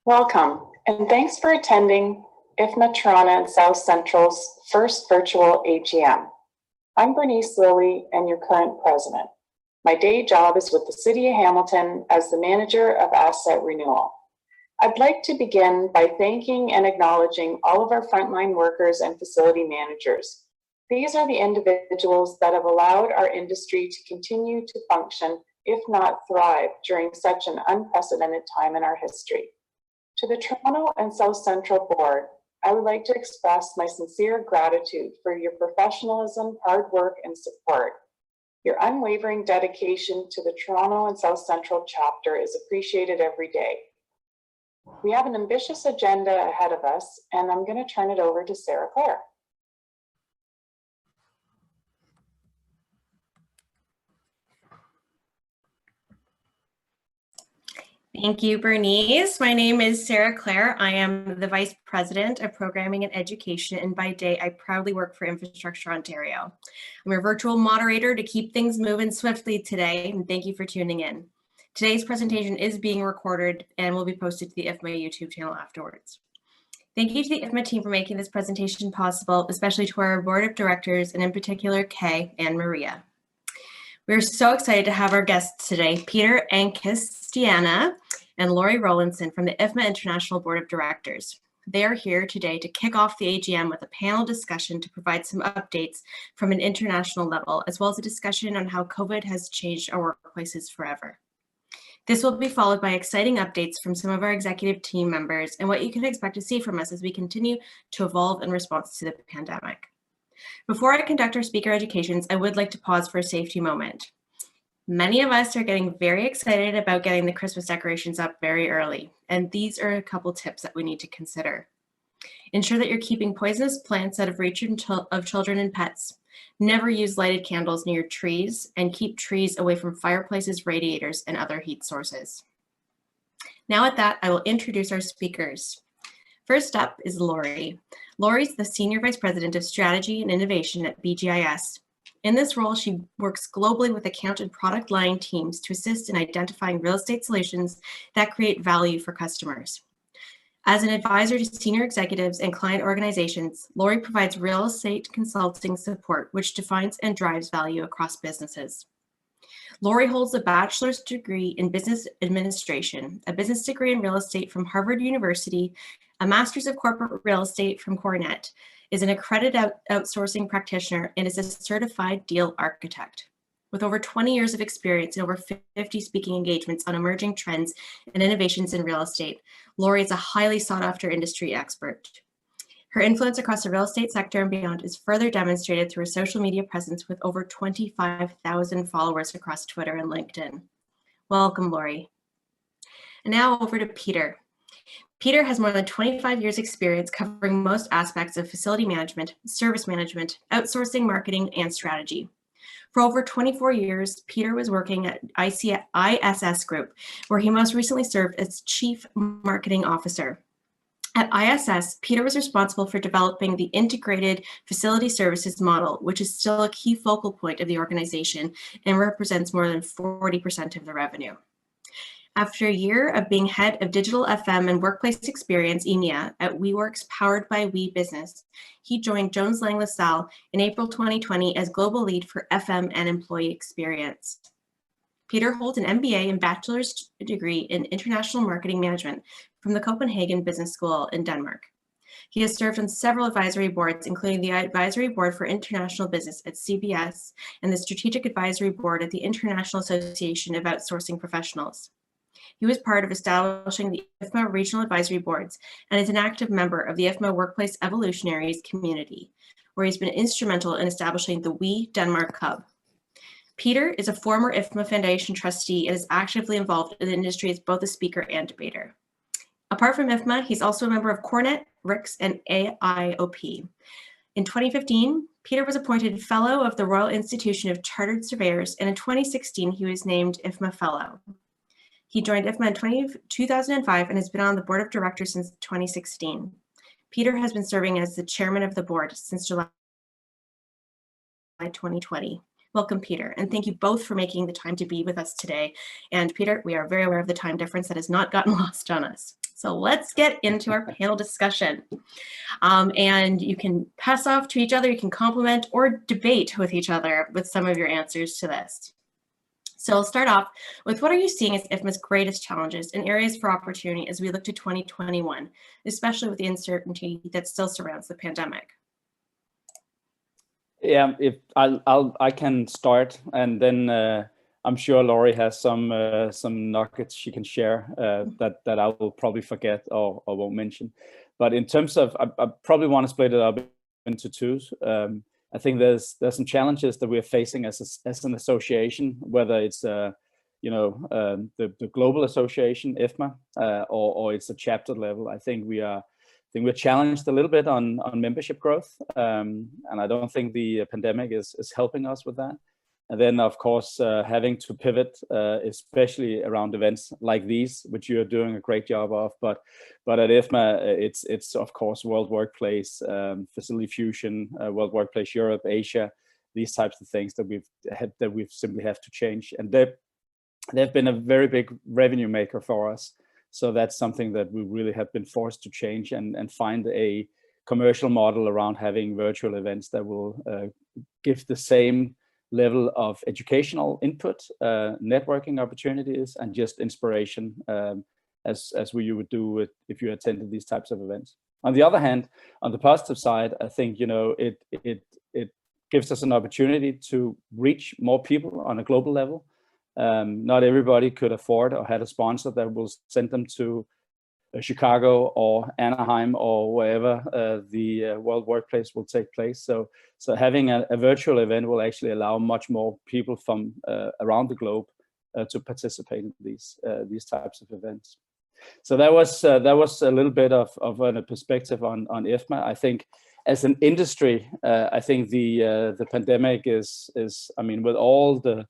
Welcome, and thanks for attending IFMA Toronto and South Central's first virtual AGM. I'm Bernice Lilly and your current president. My day job is with the City of Hamilton as the Manager of Asset Renewal. I'd like to begin by thanking and acknowledging all of our frontline workers and facility managers. These are the individuals that have allowed our industry to continue to function, if not thrive, during such an unprecedented time in our history. To the Toronto and South Central Board, I would like to express my sincere gratitude for your professionalism, hard work, and support. Your unwavering dedication to the Toronto and South Central chapter is appreciated every day. We have an ambitious agenda ahead of us, and I'm going to turn it over to Sarah Claire. Thank you, Bernice. My name is Sarah Claire. I am the Vice President of Programming and Education, and by day, I proudly work for Infrastructure Ontario. I'm your virtual moderator to keep things moving swiftly today, and thank you for tuning in. Today's presentation is being recorded and will be posted to the IFMA YouTube channel afterwards. Thank you to the IFMA team for making this presentation possible, especially to our Board of Directors, and in particular, Kay and Maria. We're so excited to have our guests today, Peter Ancastiana and Lori Rowlandson from the IFMA International Board of Directors. They are here today to kick off the AGM with a panel discussion to provide some updates from an international level, as well as a discussion on how COVID has changed our workplaces forever. This will be followed by exciting updates from some of our executive team members and what you can expect to see from us as we continue to evolve in response to the pandemic. Before I conduct our speaker educations, I would like to pause for a safety moment. Many of us are getting very excited about getting the Christmas decorations up very early, and these are a couple tips that we need to consider. Ensure that you're keeping poisonous plants out of reach of children and pets. Never use lighted candles near trees, and keep trees away from fireplaces, radiators, and other heat sources. Now at that, I will introduce our speakers. First up is Lori. Lori's the Senior Vice President of Strategy and Innovation at BGIS. In this role, she works globally with account and product line teams to assist in identifying real estate solutions that create value for customers. As an advisor to senior executives and client organizations, Lori provides real estate consulting support, which defines and drives value across businesses. Lori holds a bachelor's degree in business administration, a business degree in real estate from Harvard University, a master's of corporate real estate from Cornell, is an accredited outsourcing practitioner, and is a certified deal architect. With over 20 years of experience and over 50 speaking engagements on emerging trends and innovations in real estate, Lori is a highly sought after industry expert. Her influence across the real estate sector and beyond is further demonstrated through a social media presence with over 25,000 followers across Twitter and LinkedIn. Welcome, Lori. And now over to Peter. Peter has more than 25 years experience covering most aspects of facility management, service management, outsourcing, marketing, and strategy. For over 24 years, Peter was working at ISS Group, where he most recently served as Chief Marketing Officer. At ISS, Peter was responsible for developing the integrated facility services model, which is still a key focal point of the organization and represents more than 40% of the revenue. After a year of being head of digital FM and workplace experience EMEA at WeWorks powered by WeBusiness, he joined Jones Lang LaSalle in April 2020 as global lead for FM and employee experience. Peter holds an MBA and bachelor's degree in international marketing management from the Copenhagen Business School in Denmark. He has served on several advisory boards, including the Advisory Board for International Business at CBS and the Strategic Advisory Board at the International Association of Outsourcing Professionals. He was part of establishing the IFMA Regional Advisory Boards and is an active member of the IFMA Workplace Evolutionaries community, where he's been instrumental in establishing the We Denmark Hub. Peter is a former IFMA Foundation trustee and is actively involved in the industry as both a speaker and debater. Apart from IFMA, he's also a member of Cornet, RICS, and AIOP. In 2015, Peter was appointed Fellow of the Royal Institution of Chartered Surveyors, and in 2016, he was named IFMA Fellow. He joined IFMA in 2005 and has been on the board of directors since 2016. Peter has been serving as the chairman of the board since July 2020. Welcome, Peter, and thank you both for making the time to be with us today. And Peter, we are very aware of the time difference that has not gotten lost on us. So let's get into our panel discussion. And you can pass off to each other, you can compliment or debate with each other with some of your answers to this. So I'll start off with, what are you seeing as IFMA's greatest challenges and areas for opportunity as we look to 2021, especially with the uncertainty that still surrounds the pandemic? Yeah, if I can start, and then I'm sure Laurie has some nuggets she can share that I will probably forget or won't mention. But in terms of, I probably want to split it up into two. I think there's some challenges that we're facing as an association, whether it's the global association IFMA or it's a chapter level. I think we're challenged a little bit on membership growth, and I don't think the pandemic is helping us with that. And then, of course, having to pivot, especially around events like these, which you're doing a great job of. But at IFMA, it's of course World Workplace, Facility Fusion, World Workplace Europe, Asia, these types of things that we've simply have to change. And they've been a very big revenue maker for us. So that's something that we really have been forced to change and find a commercial model around having virtual events that will give the same level of educational input, networking opportunities, and just inspiration as you would do if you attended these types of events. On the other hand, on the positive side, I think it gives us an opportunity to reach more people on a global level. Not everybody could afford or had a sponsor that will send them to Chicago or Anaheim or wherever the World Workplace will take place. So having a virtual event will actually allow much more people from around the globe to participate in these types of events. So that was a little bit of a perspective on IFMA. I think as an industry, I think the pandemic is I mean, with all the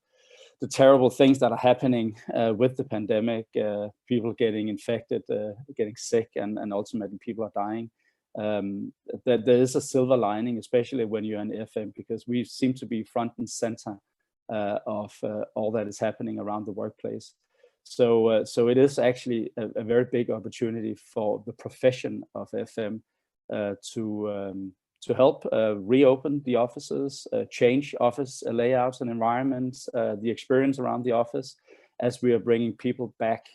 terrible things that are happening with the pandemic, people getting infected, getting sick, and ultimately people are dying. That there is a silver lining, especially when you're in FM, because we seem to be front and center of all that is happening around the workplace. So it is actually a very big opportunity for the profession of FM to help reopen the offices, change office layouts and environments, the experience around the office as we are bringing people back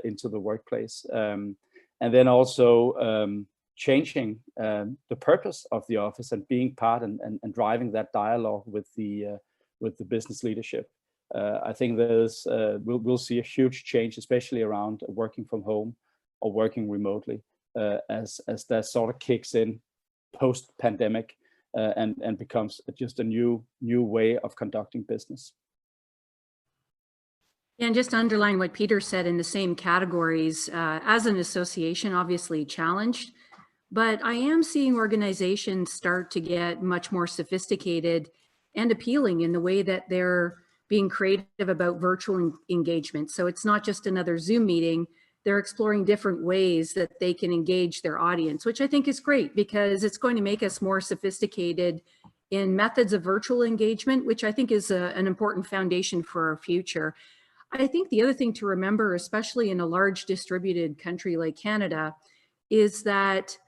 into the workplace. And then also changing the purpose of the office and being part and driving that dialogue with the business leadership. I think we'll see a huge change, especially around working from home or working remotely, as that sort of kicks in post-pandemic and becomes just a new way of conducting business. Yeah, and just to underline what Peter said, in the same categories, as an association, obviously challenged, but I am seeing organizations start to get much more sophisticated and appealing in the way that they're being creative about virtual engagement. So it's not just another Zoom meeting. They're exploring different ways that they can engage their audience, which I think is great because it's going to make us more sophisticated in methods of virtual engagement, which I think is an important foundation for our future. I think the other thing to remember, especially in a large distributed country like Canada, is that,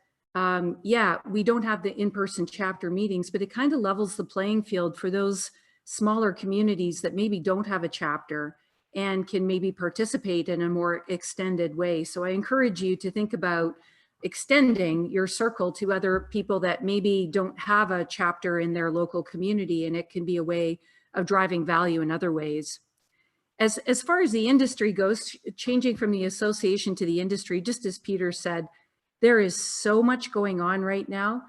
yeah, we don't have the in-person chapter meetings, but it kind of levels the playing field for those smaller communities that maybe don't have a chapter and can maybe participate in a more extended way. So I encourage you to think about extending your circle to other people that maybe don't have a chapter in their local community, and it can be a way of driving value in other ways. As far as the industry goes, changing from the association to the industry, just as Peter said, there is so much going on right now.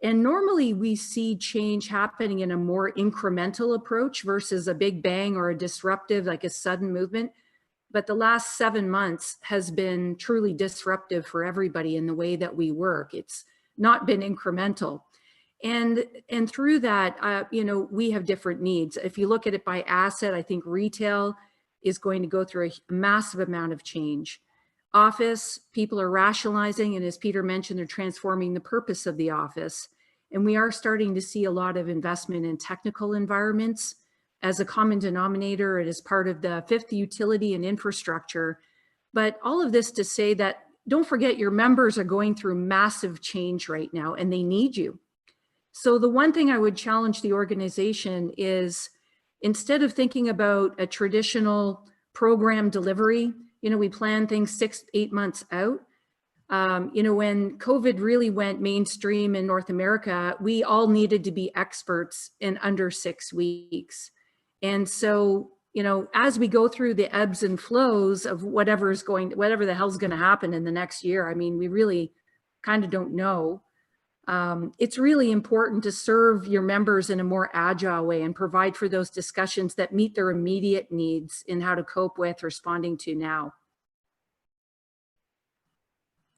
And normally we see change happening in a more incremental approach versus a big bang or a disruptive, like a sudden movement. But the last 7 months has been truly disruptive for everybody in the way that we work. It's not been incremental. And through that, we have different needs. If you look at it by asset, I think retail is going to go through a massive amount of change. Office, people are rationalizing, and as Peter mentioned, they're transforming the purpose of the office. And we are starting to see a lot of investment in technical environments as a common denominator and as part of the fifth utility and infrastructure. But all of this to say that don't forget your members are going through massive change right now and they need you. So the one thing I would challenge the organization is, instead of thinking about a traditional program delivery, we plan things 6-8 months out. When COVID really went mainstream in North America, we all needed to be experts in under 6 weeks. And so, as we go through the ebbs and flows of whatever the hell's going to happen in the next year, I mean, we really kind of don't know. It's really important to serve your members in a more agile way and provide for those discussions that meet their immediate needs in how to cope with responding to now.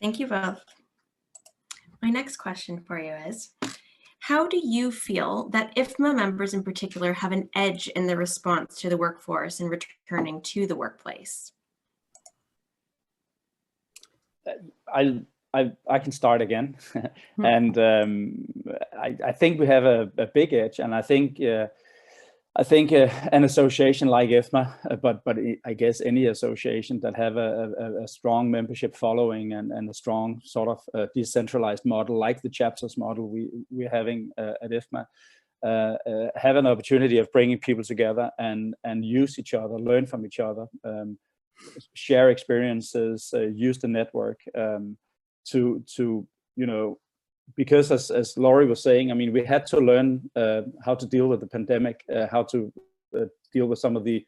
Thank you both. My next question for you is, how do you feel that IFMA members in particular have an edge in the response to the workforce and returning to the workplace? I can start again. And I think we have a big edge, and I think an association like IFMA, but I guess any association that have a strong membership following and a strong sort of decentralized model like the chapters model we're having at IFMA, have an opportunity of bringing people together and use each other, learn from each other, share experiences, use the network to because as Laurie was saying, I mean, we had to learn how to deal with the pandemic, how to deal with some of the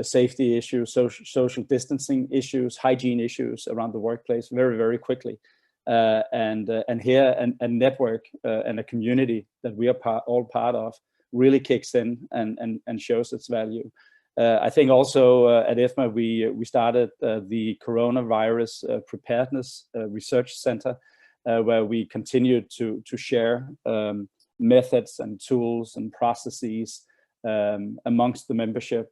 safety issues, social distancing issues, hygiene issues around the workplace very, very quickly. And here a network and a community that we are all part of really kicks in and shows its value. I think also at IFMA we started the Coronavirus Preparedness Research Center, where we continue to share methods and tools and processes amongst the membership,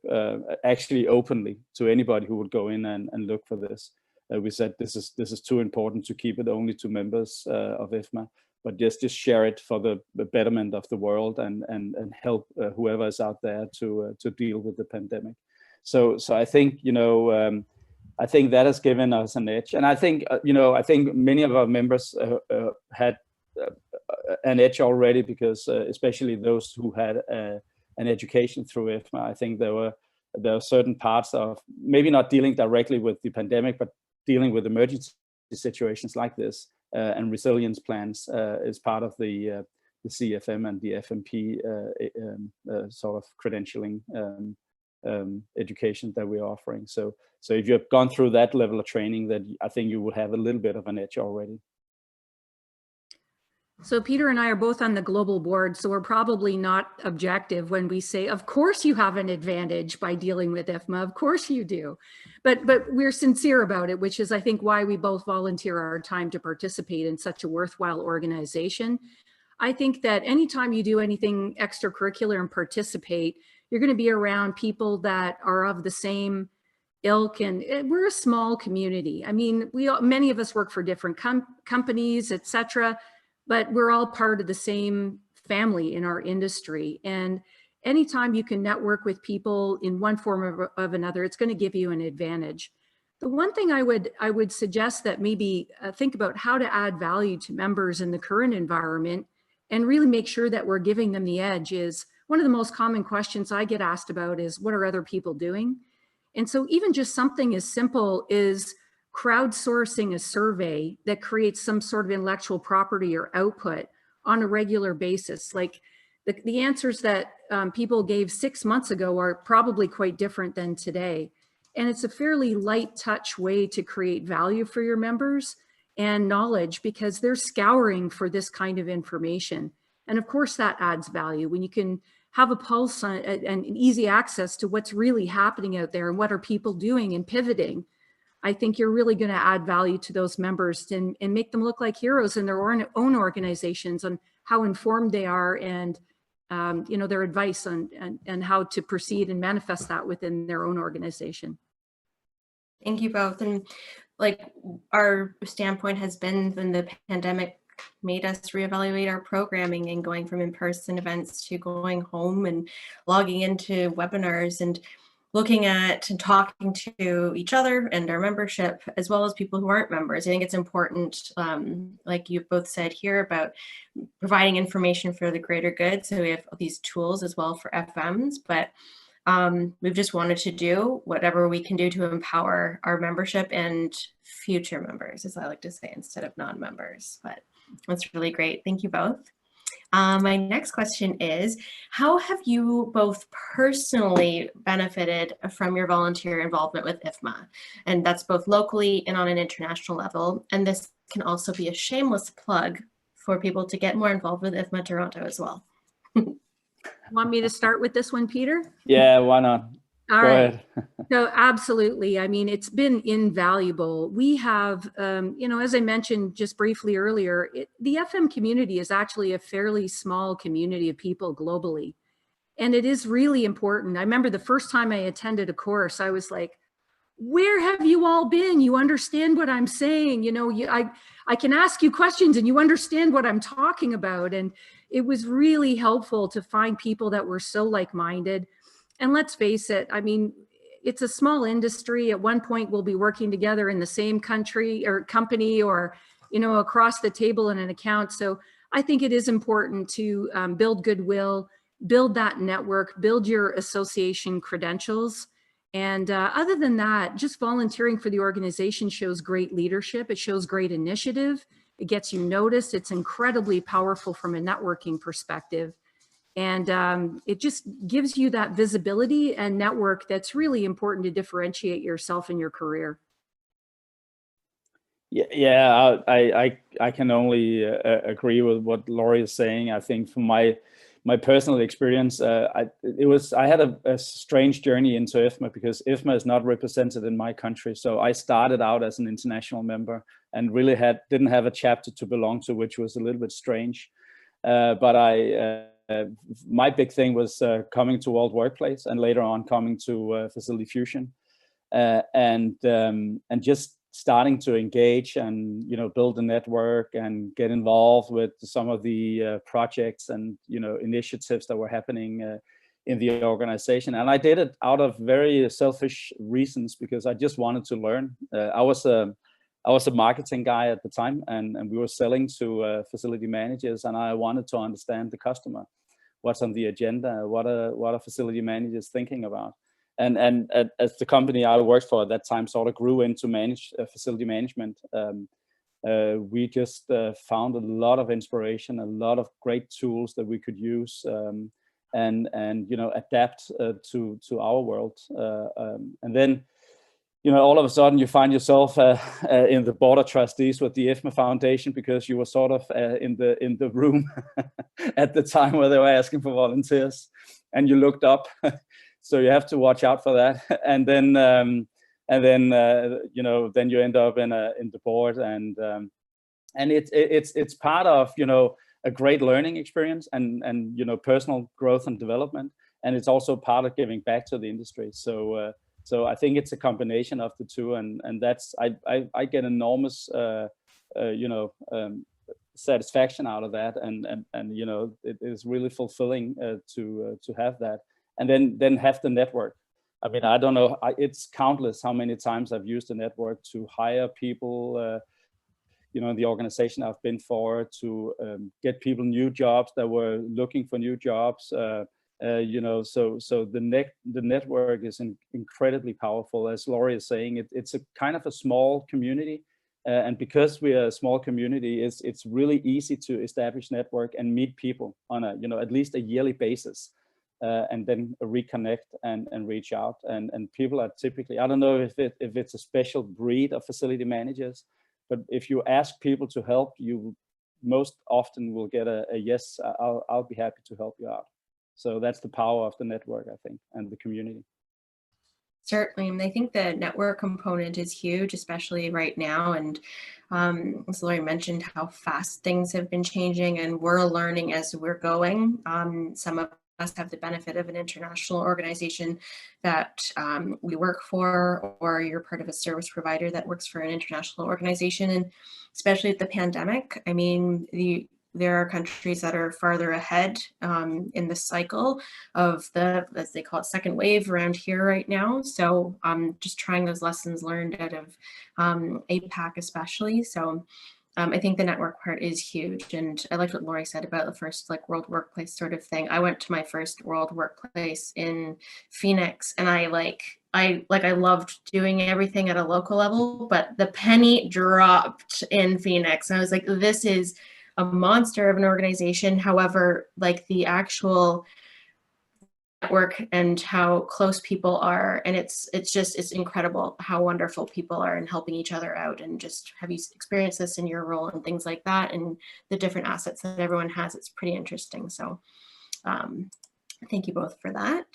actually openly to anybody who would go in and look for this. We said this is too important to keep it only to members of IFMA, but just share it for the betterment of the world and help whoever is out there to deal with the pandemic. So I think I think that has given us an edge, and I think I think many of our members had an edge already, because especially those who had an education through IFMA. I think there were certain parts of maybe not dealing directly with the pandemic, but dealing with emergency situations like this, and resilience plans is part of the CFM and the FMP sort of credentialing education that we're offering. So if you've gone through that level of training, that I think you will have a little bit of an edge already. So Peter and I are both on the global board, so we're probably not objective when we say, of course you have an advantage by dealing with IFMA, of course you do. But we're sincere about it, which is I think why we both volunteer our time to participate in such a worthwhile organization. I think that anytime you do anything extracurricular and participate, you're going to be around people that are of the same ilk, and we're a small community. I mean, many of us work for different companies, etc., but we're all part of the same family in our industry. And anytime you can network with people in one form of another, it's going to give you an advantage. The one thing I would suggest that maybe think about how to add value to members in the current environment and really make sure that we're giving them the edge is, one of the most common questions I get asked about is, what are other people doing? And so even just something as simple as crowdsourcing a survey that creates some sort of intellectual property or output on a regular basis. Like the answers that people gave 6 months ago are probably quite different than today. And it's a fairly light touch way to create value for your members and knowledge, because they're scouring for this kind of information. And of course that adds value when you can have a pulse on, and easy access to what's really happening out there and what are people doing and pivoting. I think you're really going to add value to those members and make them look like heroes in their own organizations on how informed they are and their advice on and how to proceed and manifest that within their own organization. Thank you both. And like our standpoint has been, when the pandemic made us reevaluate our programming and going from in-person events to going home and logging into webinars. And looking at and talking to each other and our membership, as well as people who aren't members. I think it's important, like you both said here, about providing information for the greater good. So we have these tools as well for FMs, but we've just wanted to do whatever we can do to empower our membership and future members, as I like to say, instead of non-members. But that's really great. Thank you both. My next question is, how have you both personally benefited from your volunteer involvement with IFMA? And that's both locally and on an international level. And this can also be a shameless plug for people to get more involved with IFMA Toronto as well. Want me to start with this one, Peter? Yeah, why not? All Go right. ahead. So absolutely. I mean, it's been invaluable. We have, as I mentioned just briefly earlier, the FM community is actually a fairly small community of people globally. And it is really important. I remember the first time I attended a course, I was like, where have you all been? You understand what I'm saying. I can ask you questions and you understand what I'm talking about. And it was really helpful to find people that were so like-minded. And let's face it, I mean, it's a small industry. At one point, we'll be working together in the same country or company or, across the table in an account. So I think it is important to build goodwill, build that network, build your association credentials. And other than that, just volunteering for the organization shows great leadership. It shows great initiative. It gets you noticed. It's incredibly powerful from a networking perspective. And it just gives you that visibility and network that's really important to differentiate yourself in your career. Yeah, I can only agree with what Laurie is saying. I think from my personal experience, I had a strange journey into IFMA because IFMA is not represented in my country. So I started out as an international member and really didn't have a chapter to belong to, which was a little bit strange. But my big thing was coming to World Workplace and later on coming to Facility Fusion, and just starting to engage and build a network and get involved with some of the projects and initiatives that were happening in the organization. And I did it out of very selfish reasons because I just wanted to learn. I was a marketing guy at the time, and we were selling to facility managers, and I wanted to understand the customer. What's on the agenda? What are facility managers thinking about? And as the company I worked for at that time sort of grew into facility management, we just found a lot of inspiration, a lot of great tools that we could use and adapt to our world. And then all of a sudden you find yourself in the board of trustees with the IFMA Foundation because you were sort of in the room at the time where they were asking for volunteers, and you looked up. So you have to watch out for that. And then then you end up in the board, and it's part of a great learning experience and personal growth and development, and it's also part of giving back to the industry. So I think it's a combination of the two, and that's I get enormous satisfaction out of that, and it is really fulfilling to have that, and then have the network. I mean, I don't know, it's countless how many times I've used the network to hire people, the organization I've been for, to get people new jobs that were looking for new jobs. So the network is incredibly powerful. As Laurie is saying, it's a kind of a small community, and because we are a small community, it's really easy to establish network and meet people on a at least a yearly basis, and then reconnect and reach out. And people are typically, I don't know if it's a special breed of facility managers, but if you ask people to help, you most often will get a yes. I'll be happy to help you out. So that's the power of the network, I think, and the community. Certainly. And I think the network component is huge, especially right now. And as Laurie mentioned, how fast things have been changing, and we're learning as we're going. Some of us have the benefit of an international organization that we work for, or you're part of a service provider that works for an international organization. And especially with the pandemic, I mean, there are countries that are farther ahead in the cycle of the, as they call it, second wave around here right now. So just trying those lessons learned out of APAC especially. So I think the network part is huge. And I liked what Lori said about the first like world workplace sort of thing. I went to my first world workplace in Phoenix, and I loved doing everything at a local level, but the penny dropped in Phoenix. And I was like, this is a monster of an organization. However, like the actual network and how close people are, and it's incredible how wonderful people are and helping each other out. And just have you experienced this in your role and things like that, and the different assets that everyone has? It's pretty interesting. So thank you both for that.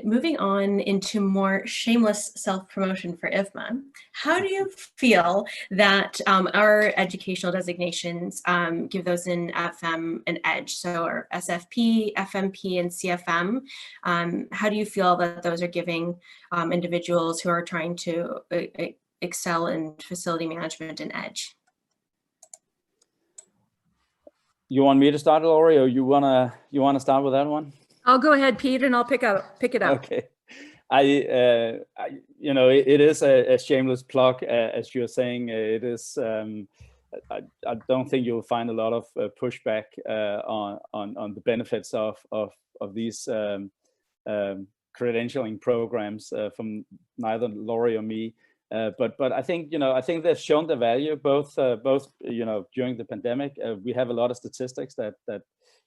Moving on into more shameless self-promotion for IFMA. How do you feel that our educational designations, give those in FM and EDGE, so our SFP, FMP, and CFM, how do you feel that those are giving individuals who are trying to excel in facility management and EDGE? You want me to start, Lori, or you wanna start with that one? I'll go ahead, Pete, and I'll pick it up. Okay. I you know, it is a shameless plug, as you're saying. It is. I don't think you'll find a lot of pushback on the benefits of these credentialing programs from neither Lori or me. But I think, you know, I think they've shown the value both you know, during the pandemic. We have a lot of statistics that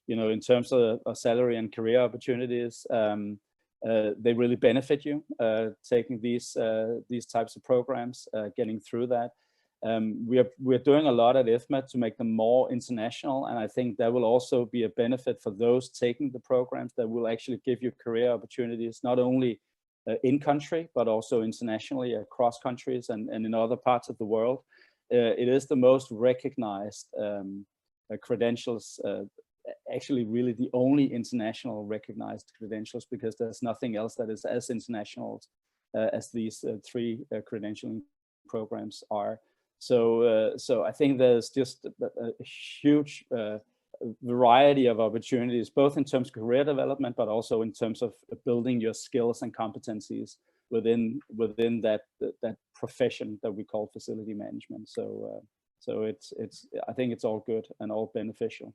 you know, in terms of salary and career opportunities, they really benefit you taking these types of programs, getting through that. We're doing a lot at IFMA to make them more international, and I think that will also be a benefit for those taking the programs, that will actually give you career opportunities not only in country but also internationally, across countries and in other parts of the world. It is the most recognized credentials, actually really the only international recognized credentials, because there's nothing else that is as international as these three credentialing programs are. So I think there's just a huge variety of opportunities, both in terms of career development, but also in terms of building your skills and competencies within that profession that we call facility management. So I think it's all good and all beneficial.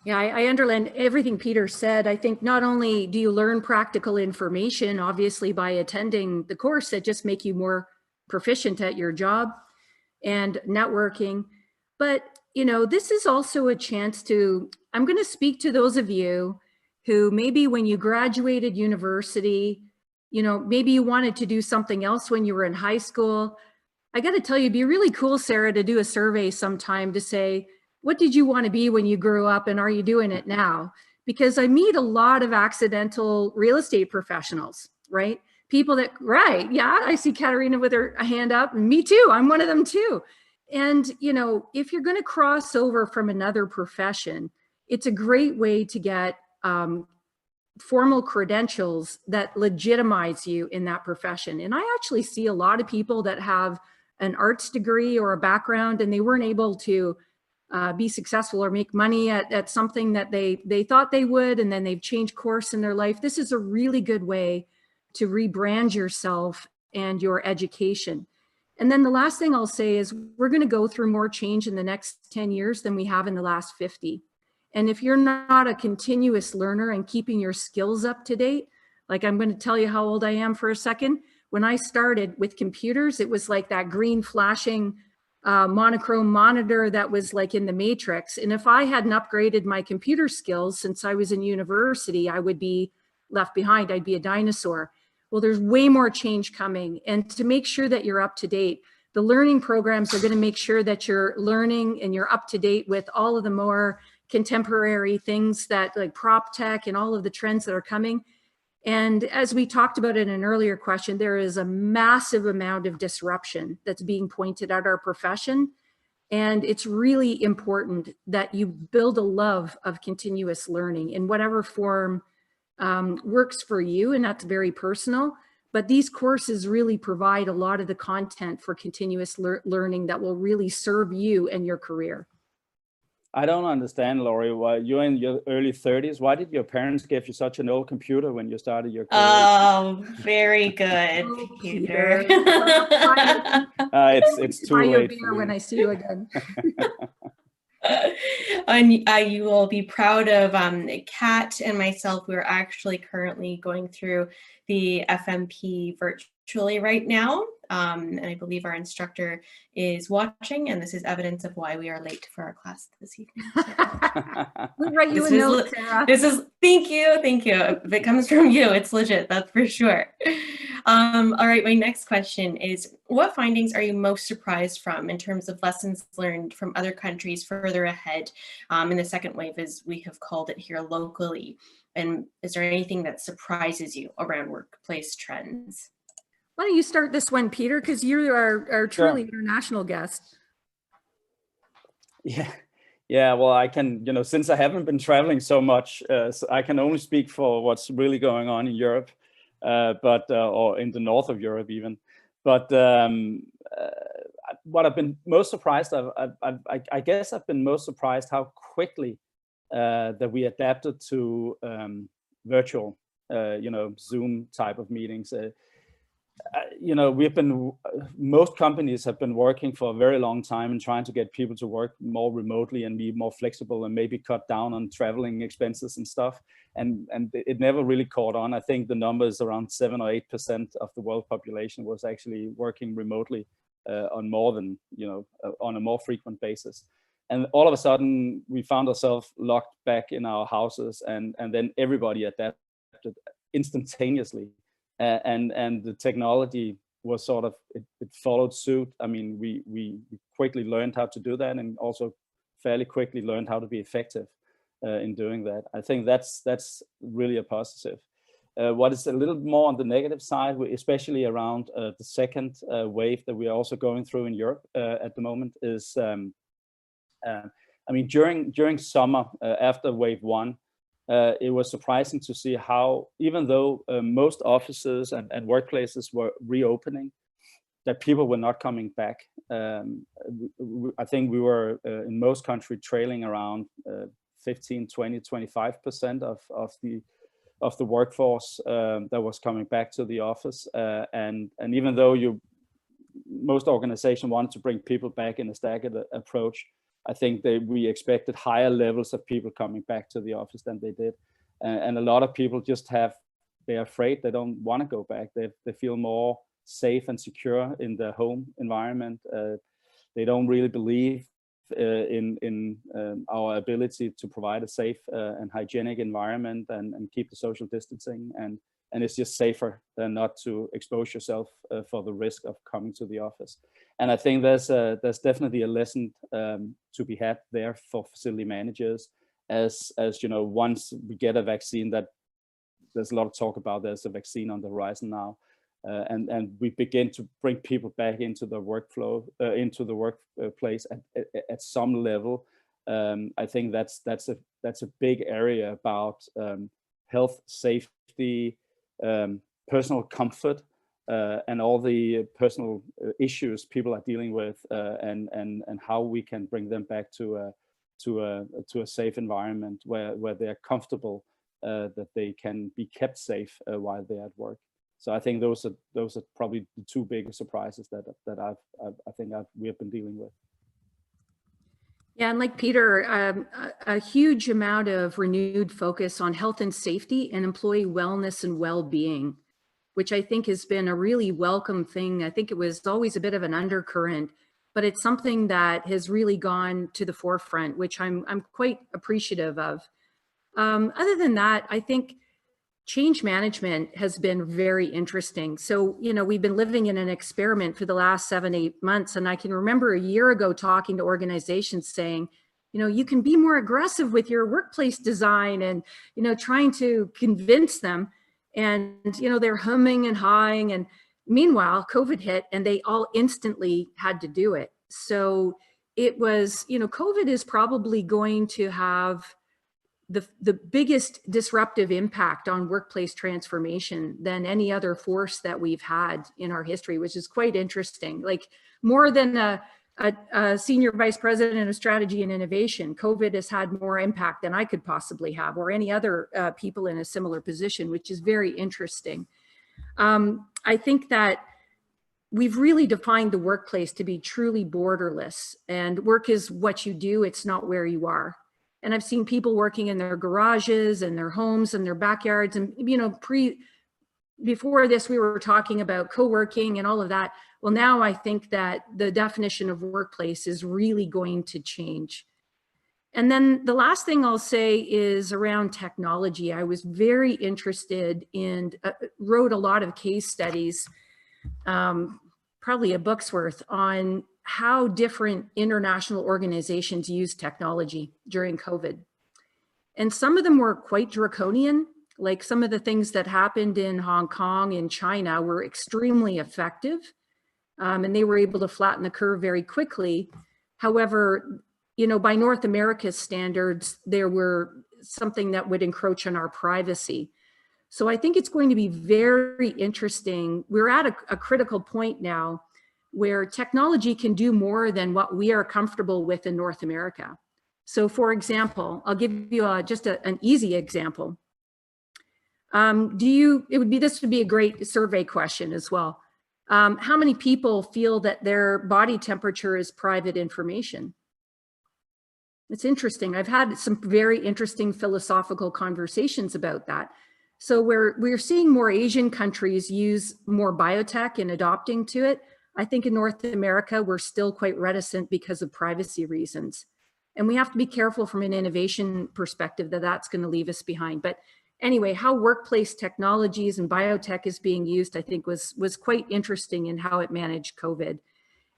Yeah, I underline everything Peter said. I think not only do you learn practical information, obviously by attending the course, that just make you more proficient at your job and networking, but you know, this is also a chance to, I'm going to speak to those of you who maybe when you graduated university, you know, maybe you wanted to do something else when you were in high school. I got to tell you, it'd be really cool, Sarah, to do a survey sometime to say, what did you want to be when you grew up, and are you doing it now? Because I meet a lot of accidental real estate professionals, right? People that, right, yeah, I see Katarina with her hand up, and me too, I'm one of them too. And, you know, if you're going to cross over from another profession, it's a great way to get formal credentials that legitimize you in that profession. And I actually see a lot of people that have an arts degree or a background, and they weren't able to be successful or make money at something that they thought they would, and then they've changed course in their life. This is a really good way to rebrand yourself and your education. And then the last thing I'll say is we're going to go through more change in the next 10 years than we have in the last 50. And if you're not a continuous learner and keeping your skills up to date, like I'm going to tell you how old I am for a second. When I started with computers, it was like that green flashing monochrome monitor that was like in the Matrix. And if I hadn't upgraded my computer skills since I was in university, I would be left behind. I'd be a dinosaur. Well, there's way more change coming. And to make sure that you're up to date, the learning programs are going to make sure that you're learning and you're up to date with all of the more contemporary things that like prop tech and all of the trends that are coming. And as we talked about in an earlier question, there is a massive amount of disruption that's being pointed at our profession. And it's really important that you build a love of continuous learning in whatever form works for you, and that's very personal. But these courses really provide a lot of the content for continuous learning that will really serve you and your career. I don't understand, Laurie, why you're in your early 30s. Why did your parents give you such an old computer when you started your career? Oh, very good, Oh, Peter. It's too Buy you a late beer for when me. I see you again. And you will be proud of Kat and myself. We're actually currently going through the FMP virtually right now. And I believe our instructor is watching, and this is evidence of why we are late for our class this evening. We'll write you a This is note, Sarah. thank you. If it comes from you, it's legit, that's for sure. All right, my next question is, what findings are you most surprised from in terms of lessons learned from other countries further ahead in the second wave, as we have called it here locally? And is there anything that surprises you around workplace trends? Why don't you start this one, Peter, because you're our truly international guest. Yeah, well, I can, since I haven't been traveling so much, so I can only speak for what's really going on in Europe, or in the north of Europe even. But what I've been most surprised of, I guess I've been most surprised how quickly that we adapted to virtual, Zoom type of meetings. Most companies have been working for a very long time and trying to get people to work more remotely and be more flexible and maybe cut down on traveling expenses and stuff. And it never really caught on. I think the number is around 7 or 8% of the world population was actually working remotely on more than, on a more frequent basis. And all of a sudden we found ourselves locked back in our houses, and then everybody adapted instantaneously. And the technology was sort of, it followed suit. I mean, we quickly learned how to do that, and also fairly quickly learned how to be effective in doing that. I think that's really a positive. What is a little more on the negative side, especially around the second wave that we are also going through in Europe at the moment, is, I mean, during summer after wave one, it was surprising to see how, even though most offices and workplaces were reopening, that people were not coming back. I think we were in most countries trailing around 15, 20, 25% of the workforce that was coming back to the office. And even though most organizations wanted to bring people back in a staggered approach, I think we expected higher levels of people coming back to the office than they did. And a lot of people just they're afraid, they don't want to go back. They feel more safe and secure in their home environment. They don't really believe in our ability to provide a safe and hygienic environment and keep the social distancing. And it's just safer than not to expose yourself for the risk of coming to the office. And I think there's definitely a lesson to be had there for facility managers, as once we get a vaccine, that there's a lot of talk about, there's a vaccine on the horizon now, and we begin to bring people back into the workflow, into the workplace at some level. I think that's a big area about health, safety, personal comfort, and all the personal issues people are dealing with, and how we can bring them back to a safe environment where they're comfortable, that they can be kept safe while they're at work. So I think those are probably the two biggest surprises that we have been dealing with. Yeah, and like Peter, a huge amount of renewed focus on health and safety and employee wellness and well-being, which I think has been a really welcome thing. I think it was always a bit of an undercurrent, but it's something that has really gone to the forefront, which I'm quite appreciative of. Other than that, I think change management has been very interesting. So, we've been living in an experiment for the last 7-8 months. And I can remember a year ago talking to organizations saying, you can be more aggressive with your workplace design, and, trying to convince them. And, they're humming and hawing. And meanwhile, COVID hit and they all instantly had to do it. So it was, COVID is probably going to have the biggest disruptive impact on workplace transformation than any other force that we've had in our history, which is quite interesting. Like, more than a a senior vice president of strategy and innovation. COVID has had more impact than I could possibly have, or any other people in a similar position, which is very interesting. I think that we've really defined the workplace to be truly borderless, and work is what you do, it's not where you are. And I've seen people working in their garages and their homes and their backyards. And, you know, before this, we were talking about co-working and all of that. Well, now I think that the definition of workplace is really going to change. And then the last thing I'll say is around technology. I was very interested in, wrote a lot of case studies, probably a book's worth, on how different international organizations use technology during COVID. And some of them were quite draconian, like some of the things that happened in Hong Kong and China were extremely effective, and they were able to flatten the curve very quickly. However, you know, by North America's standards, there were something that would encroach on our privacy. So I think it's going to be very interesting. We're at a critical point now where technology can do more than what we are comfortable with in North America. So for example, I'll give you just an easy example. This would be a great survey question as well. How many people feel that their body temperature is private information? It's interesting. I've had some very interesting philosophical conversations about that. So we're seeing more Asian countries use more biotech and adopting to it. I think in North America, we're still quite reticent because of privacy reasons. And we have to be careful from an innovation perspective that that's going to leave us behind. But anyway, how workplace technologies and biotech is being used, I think was quite interesting in how it managed COVID.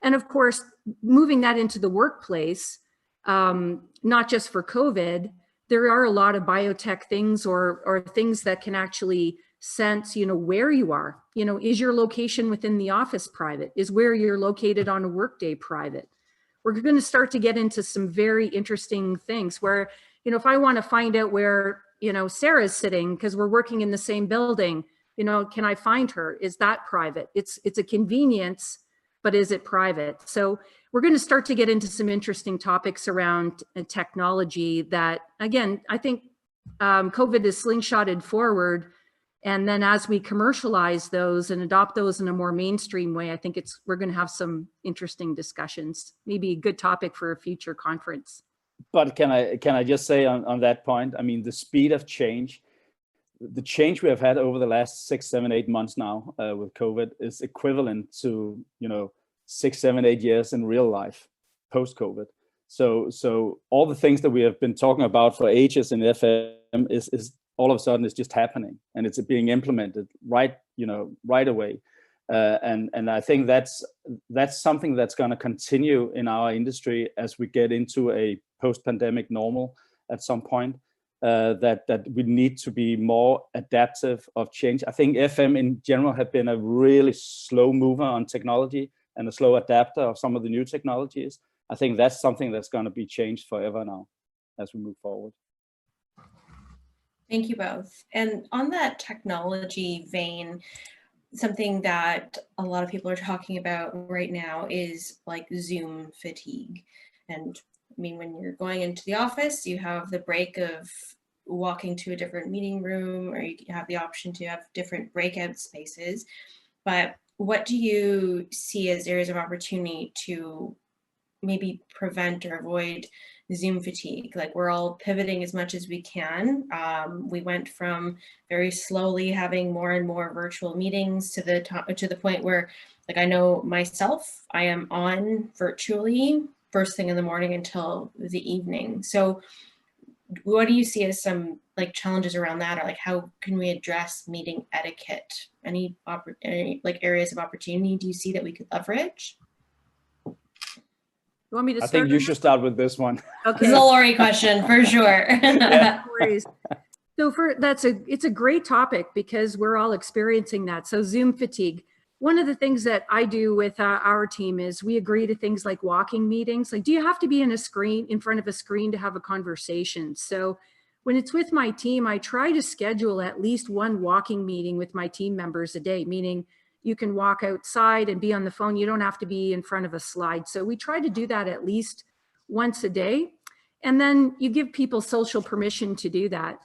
And of course, moving that into the workplace, not just for COVID, there are a lot of biotech things or things that can actually sense, you know, where you are. You know, is your location within the office private? Is where you're located on a workday private? We're going to start to get into some very interesting things where, you know, if I want to find out where, you know, Sarah's sitting because we're working in the same building, you know, can I find her? Is that private? It's a convenience, but is it private? So we're going to start to get into some interesting topics around technology that, again, I think COVID is slingshotted forward. And then as we commercialize those and adopt those in a more mainstream way, I think we're going to have some interesting discussions, maybe a good topic for a future conference. But can I just say on that point, I mean, the speed of change, the change we have had over the last 6, 7, 8 months now with COVID is equivalent to, you know, 6, 7, 8 years in real life post-COVID. So all the things that we have been talking about for ages in FM is all of a sudden it's just happening, and it's being implemented right away. And I think that's something that's going to continue in our industry as we get into a post-pandemic normal at some point. That we need to be more adaptive of change. I think FM in general have been a really slow mover on technology and a slow adapter of some of the new technologies. I think that's something that's going to be changed forever now as we move forward. Thank you both. And on that technology vein, something that a lot of people are talking about right now is like Zoom fatigue. And I mean, when you're going into the office, you have the break of walking to a different meeting room, or you have the option to have different breakout spaces. But what do you see as areas of opportunity to maybe prevent or avoid Zoom fatigue? Like, we're all pivoting as much as we can. We went from very slowly having more and more virtual meetings to the point where, like, I know myself, I am on virtually first thing in the morning until the evening. So what do you see as some like challenges around that, or like how can we address meeting etiquette? Any like areas of opportunity do you see that we could leverage? You want me to I start? think you should start with this one. Okay. This is a Lori question for sure. Yeah. No worries. So it's a great topic because we're all experiencing that. So Zoom fatigue. One of the things that I do with our team is we agree to things like walking meetings. Like, do you have to be in front of a screen to have a conversation? So when it's with my team, I try to schedule at least one walking meeting with my team members a day, meaning You can walk outside and be on the phone. You don't have to be in front of a slide. So we try to do that at least once a day. And then you give people social permission to do that.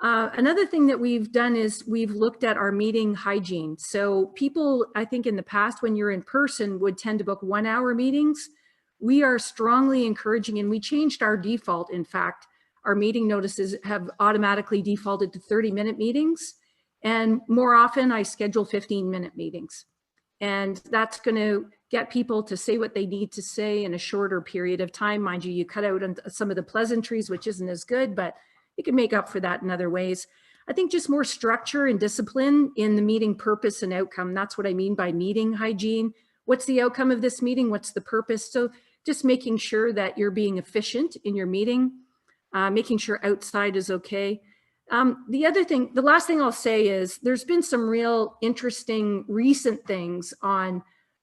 Another thing that we've done is we've looked at our meeting hygiene. So people, I think in the past, when you're in person, would tend to book 1 hour meetings. We are strongly encouraging, and we changed our default. In fact, our meeting notices have automatically defaulted to 30-minute meetings. And more often I schedule 15-minute meetings. And that's going to get people to say what they need to say in a shorter period of time. Mind you, you cut out some of the pleasantries, which isn't as good, but you can make up for that in other ways. I think just more structure and discipline in the meeting purpose and outcome. That's what I mean by meeting hygiene. What's the outcome of this meeting? What's the purpose? So just making sure that you're being efficient in your meeting, making sure outside is okay. The last thing I'll say is there's been some real interesting recent things on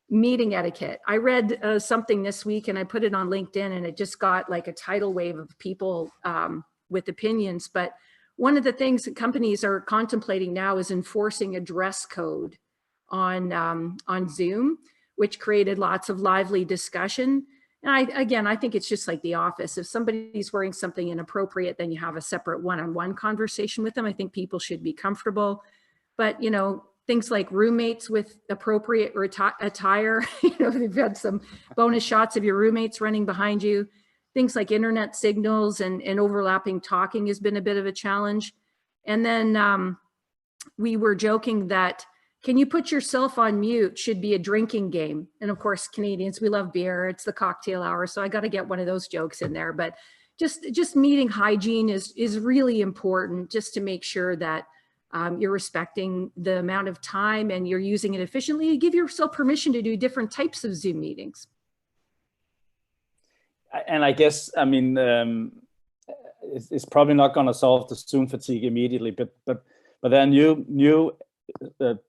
meeting etiquette. I read something this week and I put it on LinkedIn, and it just got like a tidal wave of people with opinions. But one of the things that companies are contemplating now is enforcing a dress code on Zoom, which created lots of lively discussion. And I think it's just like the office. If somebody's wearing something inappropriate, then you have a separate one-on-one conversation with them. I think people should be comfortable. But, you know, things like roommates with appropriate attire, you know, they've had some bonus shots of your roommates running behind you. Things like internet signals and overlapping talking has been a bit of a challenge. And then we were joking that, can you put yourself on mute should be a drinking game. And of course, Canadians, we love beer. It's the cocktail hour. So I got to get one of those jokes in there. But just meeting hygiene is really important, just to make sure that you're respecting the amount of time and you're using it efficiently. You give yourself permission to do different types of Zoom meetings. And I guess, I mean, it's probably not going to solve the Zoom fatigue immediately, but there are new